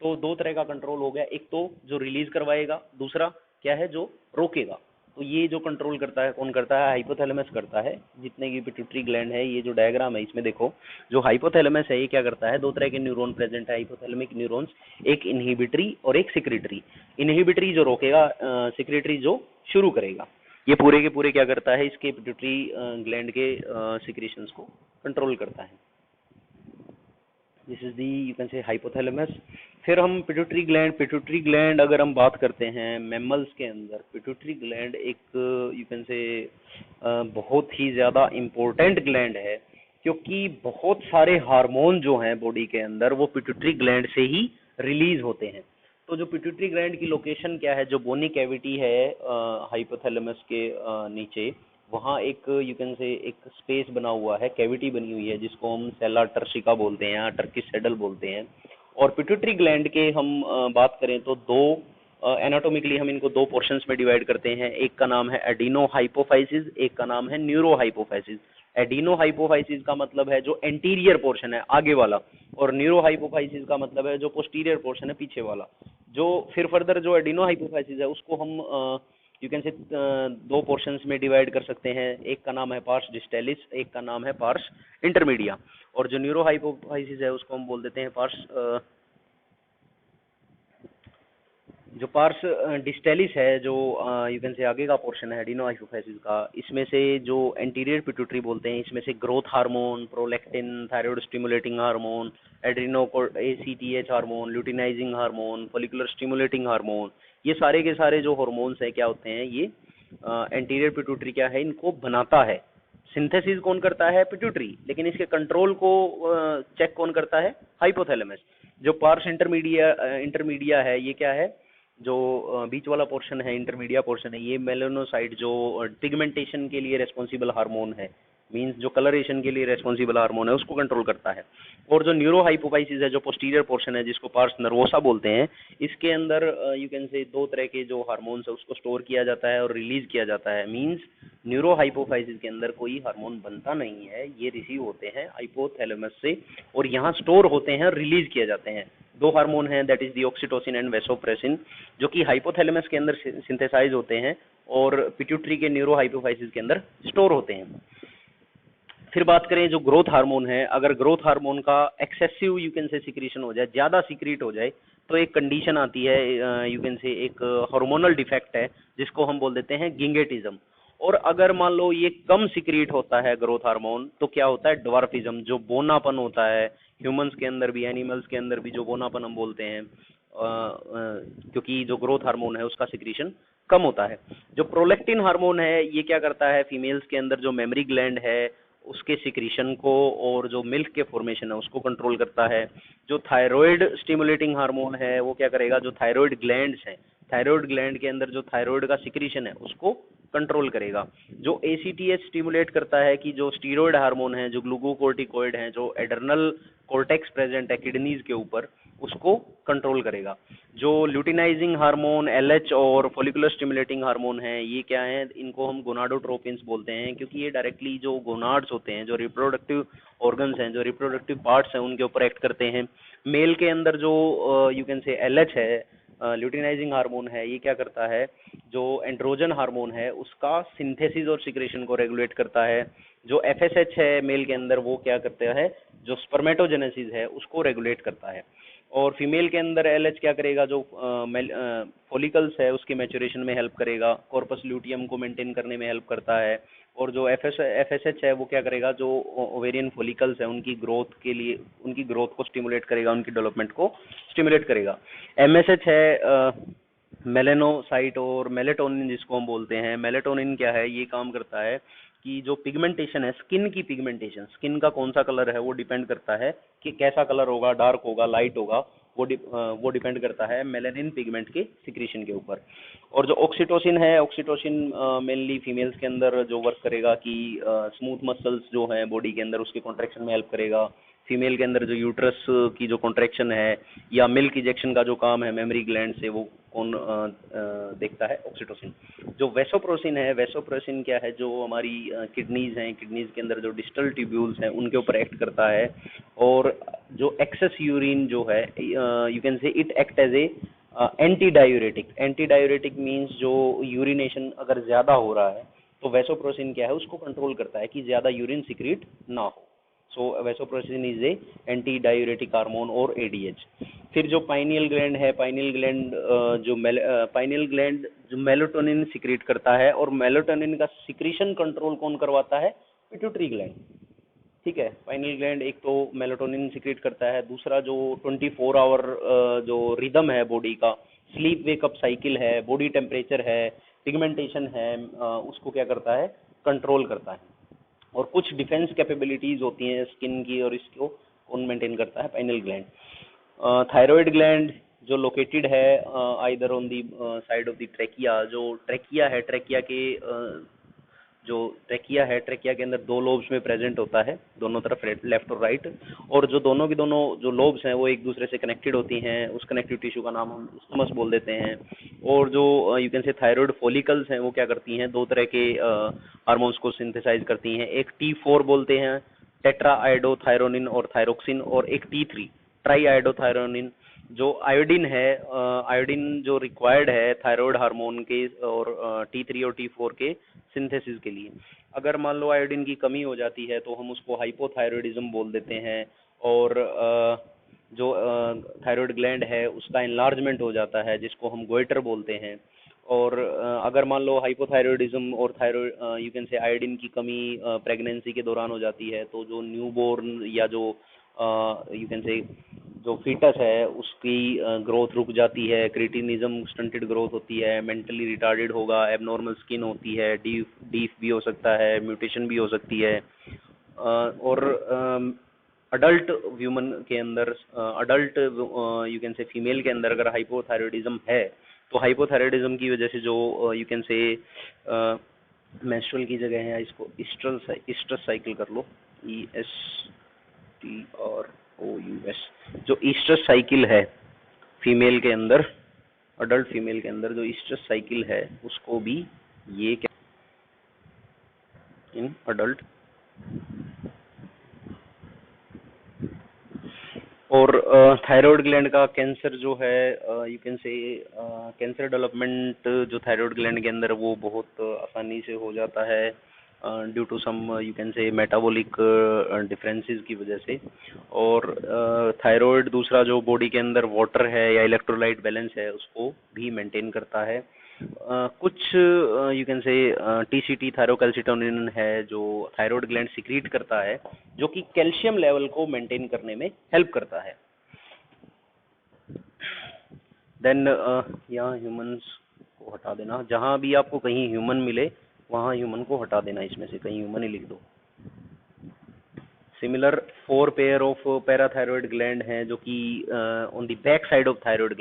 तो दो तरह का कंट्रोल हो गया, एक तो जो रिलीज करवाएगा, दूसरा क्या है, जो रोकेगा। तो ये जो कंट्रोल करता है, कौन करता है, हाइपोथैलेमस करता है। जितने की पिट्यूटरी ग्लैंड है, ये जो डायग्राम है इसमें देखो, जो हाइपोथैलेमस है ये क्या करता है, दो तरह के न्यूरॉन प्रेजेंट है हाइपोथैलेमिक न्यूरॉन्स, एक इनहिबिटरी और एक सिक्रेटरी। इनहिबिटरी जो रोकेगा, सिक्रेटरी जो शुरू करेगा। ये पूरे के पूरे क्या करता है, इसके पिट्यूटरी ग्लैंड के सिक्रीशंस को कंट्रोल करता है। This is the you can से हाइपोथैलेमस। फिर हम पिट्यूटरी ग्लैंड अगर हम बात करते हैं मैमल्स के अंदर, पिट्यूटरी ग्लैंड एक यू कैन से बहुत ही ज़्यादा इम्पोर्टेंट ग्लैंड है, क्योंकि बहुत सारे हार्मोन जो हैं बॉडी के अंदर वो पिट्यूटरी ग्लैंड से ही रिलीज होते हैं। तो जो पिट्यूटरी ग्लैंड की लोकेशन क्या है, जो बोनी कैविटी है हाइपोथैलेमस के नीचे, वहाँ एक यू कैन से एक स्पेस बना हुआ है, कैविटी बनी हुई है, जिसको हम सेला टर्शिका बोलते हैं या टर्किश सैडल बोलते हैं। और पिट्यूटरी ग्लैंड के हम बात करें तो दो एनाटोमिकली हम इनको दो पोर्शंस में डिवाइड करते हैं। एक का नाम है एडिनो हाइपोफाइसिस, एक का नाम है न्यूरो हाइपोफाइसिस। एडिनो हाइपोफाइसिस का मतलब है जो एंटीरियर पोर्शन है, आगे वाला, और न्यूरो हाइपोफाइसिस का मतलब है जो पोस्टीरियर पोर्शन है, पीछे वाला। जो फिर फर्दर जो एडिनो हाइपोफाइसिस है उसको हम यू कैन से दो पोर्शंस में डिवाइड कर सकते हैं। एक का नाम है पार्स डिस्टेलिस, एक का नाम है पार्स इंटरमीडिया। और जो न्यूरो हाइपोफाइसिस है उसको हम बोल देते हैं पार्स, जो पार्स डिस्टेलिस है, जो यू कैन से आगे का पोर्शन है एडिनो हाइपोफाइसिस का, इसमें से जो एंटीरियर पिट्यूटरी बोलते हैं, इसमें से growth hormone, prolactin, thyroid stimulating hormone, Adreno ACTH hormone, luteinizing hormone, follicular stimulating hormone, ये सारे के सारे जो हार्मोन्स हैं क्या होते हैं, ये एंटीरियर पिट्यूटरी क्या है, इनको बनाता है। सिंथेसिस कौन करता है, पिट्यूटरी, लेकिन इसके कंट्रोल को चेक कौन करता है, हाइपोथैलेमस। जो पार्स इंटरमीडिया है, ये क्या है, जो बीच वाला पोर्शन है, इंटरमीडिया पोर्शन है, ये मेलानोसाइट जो पिगमेंटेशन के लिए रेस्पॉन्सिबल हार्मोन है, मींस जो कलरेशन के लिए रेस्पॉन्सिबल हार्मोन है, उसको कंट्रोल करता है। और जो न्यूरो हाइपोफाइसिस है, जो पोस्टीरियर पोर्शन है, जिसको पार्स नर्वोसा बोलते हैं, इसके अंदर यू कैन से दो तरह के जो हार्मोन्स है उसको स्टोर किया जाता है और रिलीज किया जाता है। मींस न्यूरो हाइपोफाइसिस के अंदर कोई हार्मोन बनता नहीं है, ये रिसीव होते हैं हाइपोथैलेमस से और यहाँ स्टोर होते हैं, रिलीज किए जाते हैं। दो हार्मोन हैं, that is the oxytocin and vasopressin, जो कि हाइपोथैलेमस के अंदर सिंथेसाइज होते हैं और पिट्यूटरी के न्यूरो हाइपोफाइसिस के अंदर स्टोर होते हैं। फिर बात करें जो ग्रोथ हार्मोन है, अगर ग्रोथ हार्मोन का एक्सेसिव यू कैन से सिक्रीशन हो जाए, ज्यादा सीक्रेट हो जाए, तो एक कंडीशन आती है, यू कैन से एक हार्मोनल डिफेक्ट है, जिसको हम बोल देते हैं गिंगेटिज्म। और अगर मान लो ये कम सीक्रेट होता है ग्रोथ हार्मोन, तो क्या होता है, ड्वार्फिज्म, जो बोनापन होता है, ह्यूमंस के अंदर भी, एनिमल्स के अंदर भी जो बोनापन हम बोलते हैं, क्योंकि जो ग्रोथ हार्मोन है उसका सिक्रीशन कम होता है। जो प्रोलैक्टिन हार्मोन है, ये क्या करता है, फीमेल्स के अंदर जो मेमरी ग्लैंड है उसके सिक्रीशन को और जो मिल्क के फॉर्मेशन है उसको कंट्रोल करता है। जो थायराइड स्टिमुलेटिंग हार्मोन है वो क्या करेगा, जो थायराइड ग्लैंड्स हैं, थायराइड ग्लैंड के अंदर जो थायराइड का सिक्रीशन है उसको कंट्रोल करेगा। जो एसीटीएच स्टिमुलेट करता है कि जो स्टीरॉयड हार्मोन है, जो ग्लूकोकोर्टिकॉइड है, जो एडर्नल कॉर्टेक्स प्रेजेंट है किडनीज के ऊपर, उसको कंट्रोल करेगा। जो ल्यूटिनाइजिंग हार्मोन, एलएच और फॉलिकुलर स्टिमुलेटिंग हार्मोन है, ये क्या है, इनको हम गोनाडोट्रोपिन्स बोलते हैं, क्योंकि ये डायरेक्टली जो गोनाड्स होते हैं, जो रिप्रोडक्टिव ऑर्गन्स हैं, जो रिप्रोडक्टिव पार्ट्स हैं, उनके ऊपर एक्ट करते हैं। मेल के अंदर जो यू कैन से एलएच है, ल्यूटिनाइजिंग हार्मोन है, ये क्या करता है, जो एंड्रोजन हार्मोन है उसका सिंथेसिस और सिक्रेशन को रेगुलेट करता है। जो FSH है मेल के अंदर वो क्या करता है, जो स्पर्मेटोजेनेसिस है उसको रेगुलेट करता है। और फीमेल के अंदर LH क्या करेगा, जो फॉलिकल्स है उसके मैच्योरेशन में हेल्प करेगा, कॉर्पस ल्यूटियम को मेंटेन करने में हेल्प करता है। और जो FSH है वो क्या करेगा, जो ओवेरियन फॉलिकल्स है उनकी ग्रोथ के लिए, उनकी ग्रोथ को स्टिमुलेट करेगा, उनकी डेवलपमेंट को स्टिमुलेट करेगा। MSH है मेलेनोसाइट और मेलेटोनिन जिसको हम बोलते हैं। मेलेटोनिन क्या है, ये काम करता है कि जो पिगमेंटेशन है, स्किन की पिगमेंटेशन, स्किन का कौन सा कलर है वो डिपेंड करता है कि कैसा कलर होगा, डार्क होगा, लाइट होगा, वो डिपेंड करता है मेलेनिन पिगमेंट के सिक्रीशन के ऊपर। और जो ऑक्सीटोसिन है, ऑक्सीटोसिन मेनली फीमेल्स के अंदर जो वर्क करेगा कि स्मूथ मसल्स जो हैं बॉडी के अंदर उसके कॉन्ट्रैक्शन में हेल्प करेगा। फीमेल के अंदर जो यूट्रस की जो कॉन्ट्रैक्शन है या मिल्क इजेक्शन का जो काम है मेमरी ग्लैंड से, वो कौन देखता है, ऑक्सीटोसिन। जो वेसोप्रोसिन है, वेसोप्रोसिन क्या है, जो हमारी किडनीज हैं, किडनीज के अंदर जो डिस्टल ट्यूब्यूल्स हैं उनके ऊपर एक्ट करता है। और जो एक्सेस यूरिन जो है, you can say it act as a anti diuretic. Anti diuretic means जो यूरिनेशन अगर ज़्यादा हो रहा है तो वेसोप्रोसिन क्या है, उसको कंट्रोल करता है कि ज़्यादा यूरिन सिक्रीट ना हो। So vasopressin is a anti diuretic hormone और ADH। फिर जो पाइनियल ग्लैंड है, पाइनियल ग्लैंड पाइनियल ग्लैंड जो मेलाटोनिन सिक्रीट करता है, और मेलाटोनिन का सिक्रीशन कंट्रोल कौन करवाता है, पिट्यूटरी ग्लैंड। ठीक है, पाइनियल ग्लैंड एक तो मेलाटोनिन सिक्रीट करता है, दूसरा जो 24 आवर जो रिदम है बॉडी का, स्लीप वेकअप साइकिल है, बॉडी टेम्परेचर है, पिगमेंटेशन है, उसको क्या करता है, कंट्रोल करता है। और कुछ डिफेंस कैपेबिलिटीज होती हैं स्किन की, और इसको कौन मेंटेन करता है, पाइनियल ग्लैंड। थायराइड ग्लैंड जो लोकेटेड है either on the side of the trachea. जो ट्रेकिया है, ट्रेकिया के जो ट्रेकिया है, ट्रेकिया के अंदर दो लोब्स में प्रेजेंट होता है, दोनों तरफ लेफ्ट और राइट। और जो दोनों की दोनों जो लोब्स हैं वो एक दूसरे से कनेक्टेड होती हैं, उस कनेक्टिव टिश्यू का नाम हम स्टमस बोल देते हैं। और जो यू कैन से थायराइड फॉलिकल्स हैं वो क्या करती हैं, दो तरह के हार्मोन्स को सिंथेसाइज करती हैं। एक T4 बोलते हैं, टेट्रा आयोडोथायरोनिन और थायरोक्सिन, और एक T3 ट्राई आयोडोथायरोनिन। जो आयोडीन है, आयोडीन जो रिक्वायर्ड है थायराइड हार्मोन के और T3 और T4 के सिंथेसिस के लिए। अगर मान लो आयोडीन की कमी हो जाती है तो हम उसको हाइपोथायरॉयडिज्म बोल देते हैं। और जो थायराइड ग्लैंड है उसका एनलार्जमेंट हो जाता है, जिसको हम गोइटर बोलते हैं। और अगर मान लो हाइपोथायरॉयडिज्म और थायराइड यू कैन से आयोडीन की कमी प्रेगनेंसी के दौरान हो जाती है, तो जो न्यूबॉर्न या जो यू कैन से जो फीटस है उसकी ग्रोथ रुक जाती है, क्रिटिनिज्म स्टंटेड ग्रोथ होती है, मेंटली रिटार्डेड होगा, एबनॉर्मल स्किन होती है, डीफ भी हो सकता है, म्यूटेशन भी हो सकती है। और अडल्ट ह्यूमन के अंदर, अडल्ट यू कैन से फीमेल के अंदर अगर हाइपोथायरॉयडिज्म है, तो हाइपोथायरॉयडिज्म की वजह से जो यू कैन से मेंस्ट्रुअल की जगह है, इसको ईस्ट्रस साइकिल कर लो, ESTROUS। जो ईस्ट्रस साइकिल है फीमेल के अंदर, अडल्ट फीमेल के अंदर जो ईस्ट्रस साइकिल है उसको भी ये क्या इन अडल्ट। और थायराइड ग्लैंड का कैंसर जो है, you can say cancer development जो थायराइड ग्लैंड के अंदर वो बहुत आसानी से हो जाता है due to some you can say metabolic differences की वजह से। और थायराइड दूसरा जो बॉडी के अंदर वाटर है या इलेक्ट्रोलाइट बैलेंस है उसको भी मेंटेन करता है। कुछ यू कैन से TCT थायरोकैल्सिटोनिन है जो थायराइड ग्लैंड सिक्रीट करता है, जो कि कैल्शियम लेवल को मेंटेन करने में हेल्प करता है। देन यहाँ ह्यूमंस को हटा देना, जहाँ भी आपको कहीं ह्यूमन मिले वहाँ ह्यूमन को हटा देना, इसमें से कहीं ह्यूमन ही लिख दो। Similar 4 pair of parathyroid gland हैं जो कि on the back side of thyroid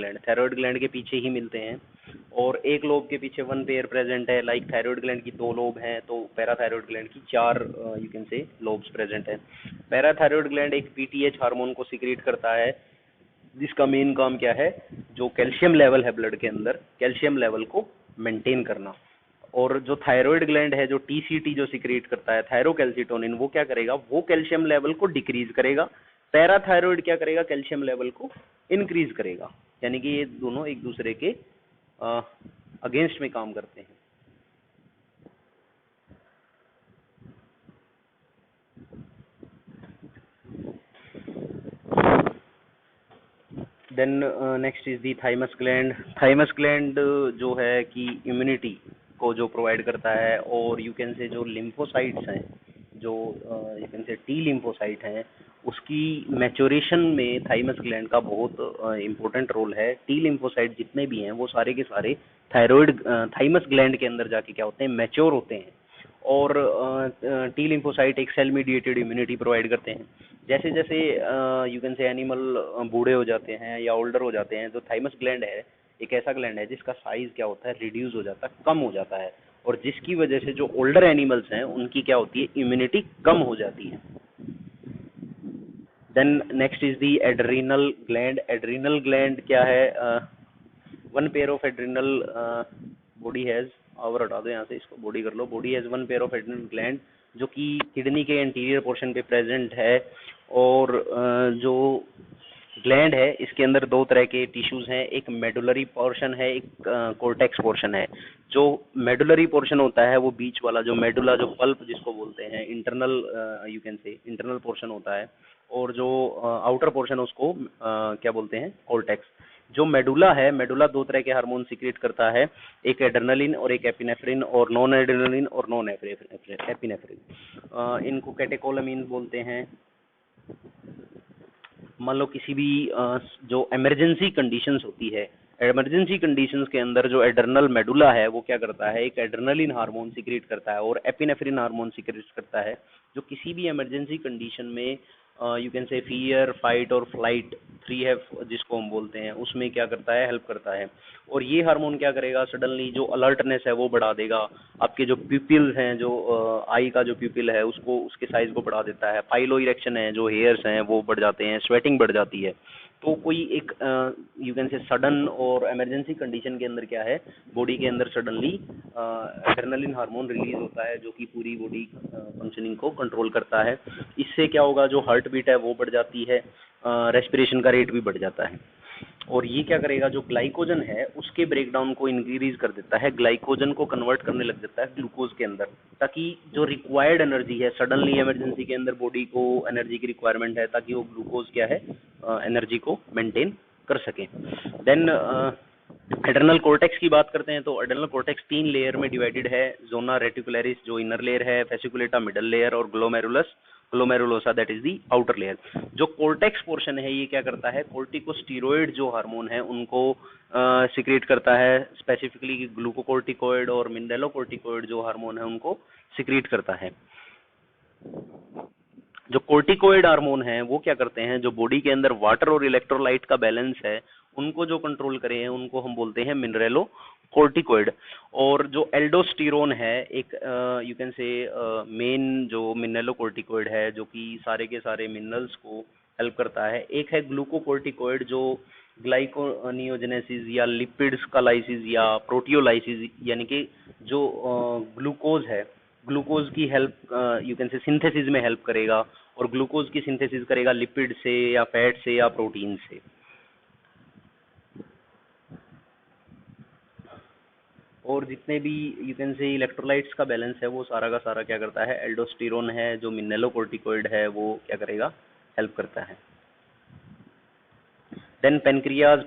gland के पीछे ही मिलते हैं। और एक लोब के पीछे 1 पेयर प्रेजेंट है, लाइक थायराइड ग्लैंड की 2 लोब हैं तो पैराथायरॉयड ग्लैंड की 4 यू कैन से लोब्स प्रेजेंट हैं। पैराथायरॉयड ग्लैंड एक PTH हार्मोन को सिक्रीट करता है, जिसका मेन काम क्या है, जो कैल्शियम लेवल है ब्लड के अंदर, कैल्शियम लेवल को मेंटेन करना। और जो थायराइड ग्लैंड है जो TCT जो सिक्रीट करता है थायरोकैल्सिटोनिन, वो क्या करेगा, वो कैल्शियम लेवल को डिक्रीज करेगा। पैराथायरॉयड क्या करेगा, कैल्शियम लेवल को इंक्रीज करेगा। यानी कि ये दोनों एक दूसरे के अगेंस्ट में काम करते हैं। Then next is the thymus gland. Thymus gland जो है कि इम्यूनिटी को जो प्रोवाइड करता है, और यू कैन से जो लिम्फोसाइट्स हैं, जो यू कैन से टी लिम्फोसाइट हैं, उसकी मैच्योरेशन में थाइमस ग्लैंड का बहुत इम्पोर्टेंट रोल है। टी लिम्फोसाइट जितने भी हैं वो सारे के सारे थायराइड थाइमस ग्लैंड के अंदर जाके क्या होते हैं, मैच्योर होते हैं, और टी लिम्फोसाइट एक सेल मीडिएटेड इम्यूनिटी प्रोवाइड करते हैं। जैसे जैसे यू कैन से एनिमल बूढ़े हो जाते हैं या ओल्डर हो जाते हैं, तो थाइमस ग्लैंड है एक ऐसा ग्लैंड है जिसका साइज क्या होता है, रिड्यूस हो जाता है, कम हो जाता है, और जिसकी वजह से जो ओल्डर एनिमल्स हैं उनकी क्या होती है, इम्यूनिटी कम हो जाती है। Then next is the adrenal gland. Adrenal gland क्या है, one pair of adrenal body has, और हटा दो यहाँ से, इसको बॉडी कर लो। Body has one pair of adrenal gland, जो कि किडनी के इंटीरियर पोर्शन पे प्रेजेंट है। और जो ग्लैंड है इसके अंदर दो तरह के टिश्यूज हैं, एक मेडुलरी पोर्शन है, एक कोर्टेक्स पोर्शन है। जो मेडुलरी पोर्शन होता है वो बीच वाला, जो मेडुला, जो पल्प जिसको बोलते हैं, इंटरनल यू कैन से इंटरनल पोर्शन होता है, और जो आउटर पोर्शन उसको क्या बोलते हैं, कोर्टेक्स। जो मेडुला है, मेडुला दो तरह के हार्मोन सीक्रेट करता है, एक एड्रेनलिन और एक एपिनेफ्रिन, और नॉन एड्रेनलिन और नॉन एपिनेफ्रिन। इनको कैटेकोलामीन बोलते हैं। मान लो किसी भी जो इमरजेंसी कंडीशंस होती है, इमरजेंसी कंडीशंस के अंदर जो एड्रेनल मेडुला है वो क्या करता है, एक एड्रेनलिन हार्मोन सीक्रेट करता है और एपिनेफ्रिन हार्मोन सीक्रेट करता है, जो किसी भी इमरजेंसी कंडीशन में यू कैन से फियर, फाइट और फ्लाइट, 3F जिसको हम बोलते हैं, उसमें क्या करता है, हेल्प करता है। और ये हार्मोन क्या करेगा, सडनली जो अलर्टनेस है वो बढ़ा देगा। आपके जो प्यूपिल हैं, जो आई का जो प्यूपिल है उसको, उसके साइज को बढ़ा देता है। पाइलो इरेक्शन है, जो हेयर्स हैं वो बढ़ जाते हैं, स्वेटिंग बढ़ जाती है। तो कोई एक यू कैन से सडन और इमरजेंसी कंडीशन के अंदर क्या है, बॉडी के अंदर सडनली एड्रेनलिन हार्मोन रिलीज होता है, जो कि पूरी बॉडी फंक्शनिंग को कंट्रोल करता है। इससे क्या होगा, जो हार्ट बीट है वो बढ़ जाती है, रेस्पिरेशन का रेट भी बढ़ जाता है। और ये क्या करेगा, जो ग्लाइकोजन है उसके ब्रेकडाउन को इंक्रीज कर देता है, ग्लाइकोजन को कन्वर्ट करने लग जाता है ग्लूकोज के अंदर, ताकि जो रिक्वायर्ड एनर्जी है, सडनली इमरजेंसी के अंदर बॉडी को एनर्जी की रिक्वायरमेंट है, ताकि वो ग्लूकोज क्या है, एनर्जी को मेंटेन कर सके। देन एड्रेनल कॉर्टेक्स की बात करते हैं, तो एड्रेनल कॉर्टेक्स 3 लेयर में डिवाइडेड है। जोना रेटिकुलरिस जो इनर लेयर है, फेसिकुलेटा मिडल लेयर, और glomerulosa that is the outer layer. जो कॉर्टेक्स पोर्शन है ये क्या करता है, कोर्टिकोस्टीरोइड जो हार्मोन है उनको सिक्रेट करता है, स्पेसिफिकली ग्लूकोकोर्टिकोइड और मिनरलोकोर्टिकोइड जो हार्मोन है उनको सिक्रेट करता है। जो कोर्टिकोइड हार्मोन है वो क्या करते हैं, जो बॉडी के अंदर वाटर और इलेक्ट्रोलाइट का बैलेंस है उनको जो कंट्रोल करे हैं, उनको हम बोलते हैं मिनरेलो कोर्टिकोइड। और जो एल्डोस्टेरोन है, एक यू कैन से मेन जो मिनरेलो कोर्टिकोइड है, जो कि सारे के सारे मिनरल्स को हेल्प करता है। एक है ग्लूकोकोर्टिकोइड जो ग्लाइकोनियोजेनेसिस या लिपिड्स का लाइसिस या प्रोटियोलाइसिस, यानी कि जो ग्लूकोज है, ग्लूकोज की हेल्प यू कैन से सिंथेसिस में हेल्प करेगा, और ग्लूकोज की सिंथेसिस करेगा लिपिड से या फैट से या प्रोटीन से। और जितने भी यू कैन से इलेक्ट्रोलाइट्स का बैलेंस है वो सारा का सारा क्या करता है, एल्डोस्टेरोन है जो मिनरलोकोर्टिकोइड है वो क्या करेगा, हेल्प करता है। Then pancreas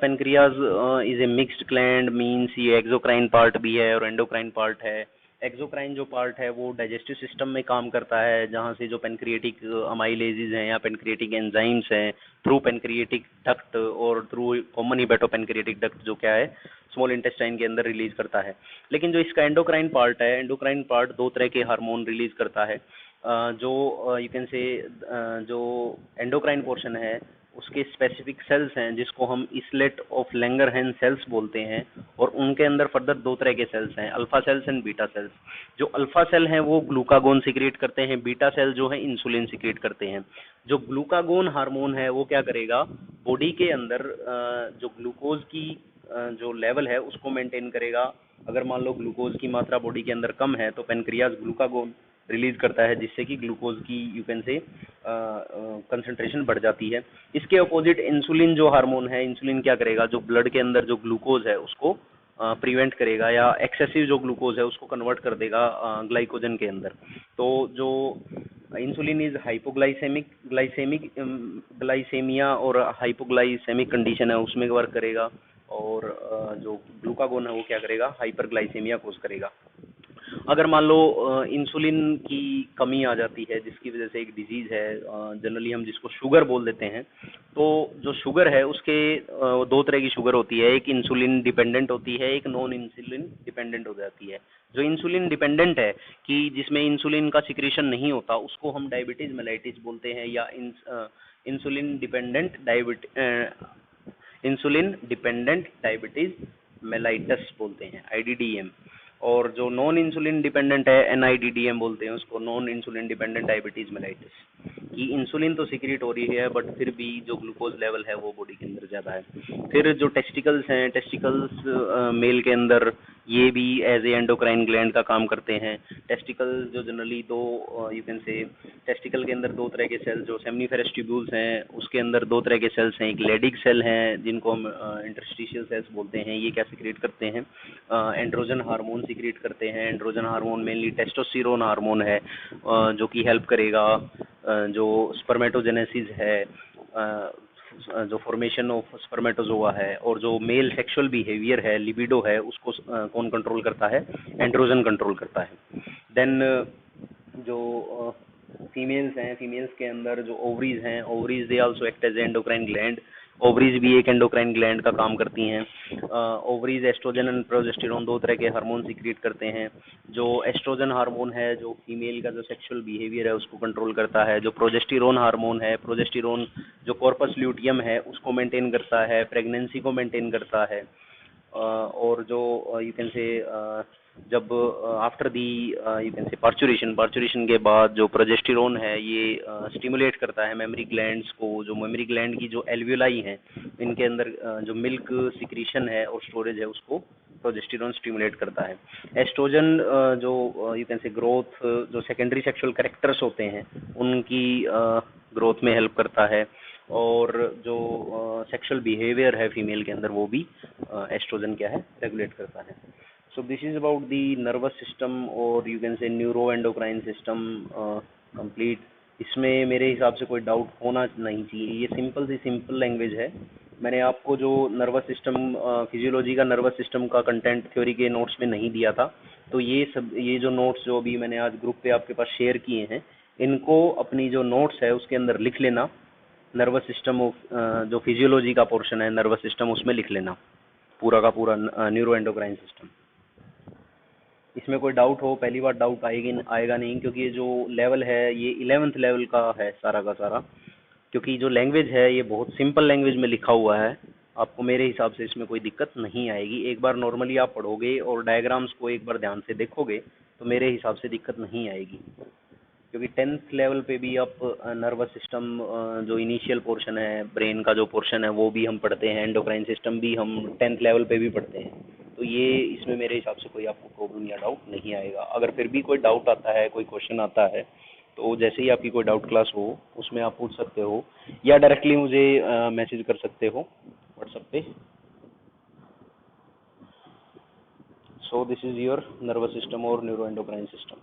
is a mixed gland, means ये एक्सोक्राइन पार्ट भी है और एंडोक्राइन पार्ट है। एक्सोक्राइन जो पार्ट है वो डाइजेस्टिव सिस्टम में काम करता है, जहाँ से जो पेनक्रिएटिक अमाइलेजेस हैं या पेनक्रिएटिक एंजाइम्स हैं, थ्रू पेनक्रिएटिक डक्ट और थ्रू कॉमन हिपेटोपेनक्रिएटिक डक्ट जो क्या है, स्मॉल इंटेस्टाइन के अंदर रिलीज करता है। लेकिन जो इसका एंडोक्राइन पार्ट है, एंडोक्राइन पार्ट दो तरह के हार्मोन रिलीज करता है। जो यू कैन से जो एंडोक्राइन पोर्शन है उसके स्पेसिफिक सेल्स हैं जिसको हम इसलेट ऑफ लैंगरहैंस सेल्स बोलते हैं, और उनके अंदर फर्दर दो तरह के सेल्स हैं, alpha cells and beta cells. जो अल्फा सेल हैं वो ग्लूकागोन सिक्रेट करते हैं, बीटा सेल जो है इंसुलिन सिक्रेट करते हैं। जो ग्लूकागोन हार्मोन है वो क्या करेगा, बॉडी के अंदर जो ग्लूकोज की जो लेवल है उसको मेंटेन करेगा। अगर मान लो ग्लूकोज की मात्रा बॉडी के अंदर कम है तो पेनक्रियाज ग्लूकागोन रिलीज करता है, जिससे कि ग्लूकोज की यू कैन से कंसंट्रेशन बढ़ जाती है। इसके अपोजिट इंसुलिन जो हार्मोन है, इंसुलिन क्या करेगा, जो ब्लड के अंदर जो ग्लूकोज है उसको प्रिवेंट करेगा, या एक्सेसिव जो ग्लूकोज है उसको कन्वर्ट कर देगा ग्लाइकोजन के अंदर। तो जो insulin is hypoglycaemic glycaemic glycaemia और हाइपोग्लाइसेमिक कंडीशन है उसमें वर्क करेगा, और जो ग्लूकागोन है वो क्या करेगा, हाइपरग्लाइसेमिया कोज करेगा। अगर मान लो इंसुलिन की कमी आ जाती है जिसकी वजह से एक डिजीज है, जनरली हम जिसको शुगर बोल देते हैं, तो जो शुगर है उसके दो तरह की शुगर होती है, एक इंसुलिन डिपेंडेंट होती है, एक नॉन इंसुलिन डिपेंडेंट हो जाती है। जो इंसुलिन डिपेंडेंट है कि जिसमें इंसुलिन का सिक्रीशन नहीं होता उसको हम डायबिटीज मेलाइटिस बोलते हैं, या इंसुलिन डिपेंडेंट डायबिटीज मेलाइटस बोलते हैं, आईडीडीएम। और जो नॉन इंसुलिन डिपेंडेंट है एनआईडीडीएम बोलते हैं उसको, non insulin dependent diabetes mellitus. कि इंसुलिन तो सिक्रीट हो रही है बट फिर भी जो ग्लूकोज लेवल है वो बॉडी के अंदर ज़्यादा है। फिर जो टेस्टिकल्स हैं, टेस्टिकल्स मेल के अंदर ये भी एज ए एंडोक्राइन ग्लैंड का काम करते हैं। टेस्टिकल जो जनरली दो यू कैन से, टेस्टिकल के अंदर दो तरह के सेल्स, जो सेमनीफेरस ट्यूब्यूल्स हैं उसके अंदर दो तरह के सेल्स हैं, एक लेडिक सेल हैं जिनको हम इंटरस्टिशियल सेल्स बोलते हैं। ये क्या सिक्रीट करते हैं, एंड्रोजन हार्मोन सिक्रीट करते हैं। Androgen hormone mainly testosterone hormone है, जो कि हेल्प करेगा जो स्पर्मेटोजेनेसिस है, जो फॉर्मेशन ऑफ स्पर्मेटोजोआ है, और जो मेल सेक्सुअल बिहेवियर है, लिबिडो है, उसको कौन कंट्रोल करता है, एंड्रोजन कंट्रोल करता है। देन जो फीमेल्स हैं, फीमेल्स के अंदर जो ओवरीज हैं, ovaries they also act as endocrine gland. Ovaries भी एक एंडोक्राइन ग्लैंड का काम करती हैं। ओवरीज एस्ट्रोजन एंड प्रोजेस्टेरोन दो तरह के हार्मोन सिक्रीट करते हैं। जो एस्ट्रोजन हार्मोन है जो फीमेल का जो सेक्सुअल बिहेवियर है उसको कंट्रोल करता है। जो प्रोजेस्टेरोन हार्मोन है, प्रोजेस्टेरोन जो कॉर्पस ल्यूटियम है उसको मेंटेन करता है, प्रेगनेंसी को मेंटेन करता है। और जो यू कैन से जब आफ्टर दी यू कैन से पार्चुरेशन के बाद जो प्रोजेस्टेरोन है ये स्टिमुलेट करता है मेमोरी ग्लैंड्स को। जो मेमोरी ग्लैंड की जो एल्वियोलाई हैं इनके अंदर जो मिल्क सिक्रीशन है और स्टोरेज है उसको प्रोजेस्टेरोन स्टिमुलेट करता है। एस्ट्रोजन जो यू कैन से ग्रोथ, जो सेकेंडरी सेक्सुअल कैरेक्टर्स होते हैं उनकी ग्रोथ में हेल्प करता है। और जो सेक्सुअल बिहेवियर है फीमेल के अंदर वो भी एस्ट्रोजन क्या है, रेगुलेट करता है। So this is about the nervous system और you can say neuro endocrine system complete. इसमें मेरे हिसाब से कोई डाउट होना नहीं चाहिए, ये सिंपल लैंग्वेज है। मैंने आपको जो नर्वस सिस्टम फिजियोलॉजी का नर्वस सिस्टम का कंटेंट थ्योरी के नोट्स में नहीं दिया था, तो ये जो नोट्स जो अभी मैंने आज ग्रुप पे आपके पास शेयर किए हैं इनको अपनी जो नोट्स है उसके अंदर लिख लेना। नर्वस सिस्टम ऑफ जो फिजियोलॉजी का पोर्शन है नर्वस सिस्टम उसमें लिख लेना पूरा का पूरा न्यूरो एंडोक्राइन सिस्टम। इसमें कोई डाउट हो, पहली बार डाउट आएगा नहीं, क्योंकि ये जो लेवल है ये 11th लेवल का है सारा का सारा। क्योंकि जो लैंग्वेज है ये बहुत सिंपल लैंग्वेज में लिखा हुआ है, आपको मेरे हिसाब से इसमें कोई दिक्कत नहीं आएगी। एक बार नॉर्मली आप पढ़ोगे और डायग्राम्स को एक बार ध्यान से देखोगे तो मेरे हिसाब से दिक्कत नहीं आएगी। क्योंकि 10th लेवल पे भी आप नर्वस सिस्टम जो इनिशियल पोर्शन है, ब्रेन का जो पोर्शन है वो भी हम पढ़ते हैं, एंडोक्राइन सिस्टम भी हम 10th लेवल पे भी पढ़ते हैं। तो ये इसमें मेरे हिसाब से कोई आपको प्रॉब्लम या डाउट नहीं आएगा। अगर फिर भी कोई डाउट आता है, कोई क्वेश्चन आता है, तो जैसे ही आपकी कोई डाउट क्लास हो उसमें आप पूछ सकते हो या डायरेक्टली मुझे मैसेज कर सकते हो व्हाट्सएप पे। सो this is your nervous system और न्यूरो एंडोक्राइन सिस्टम।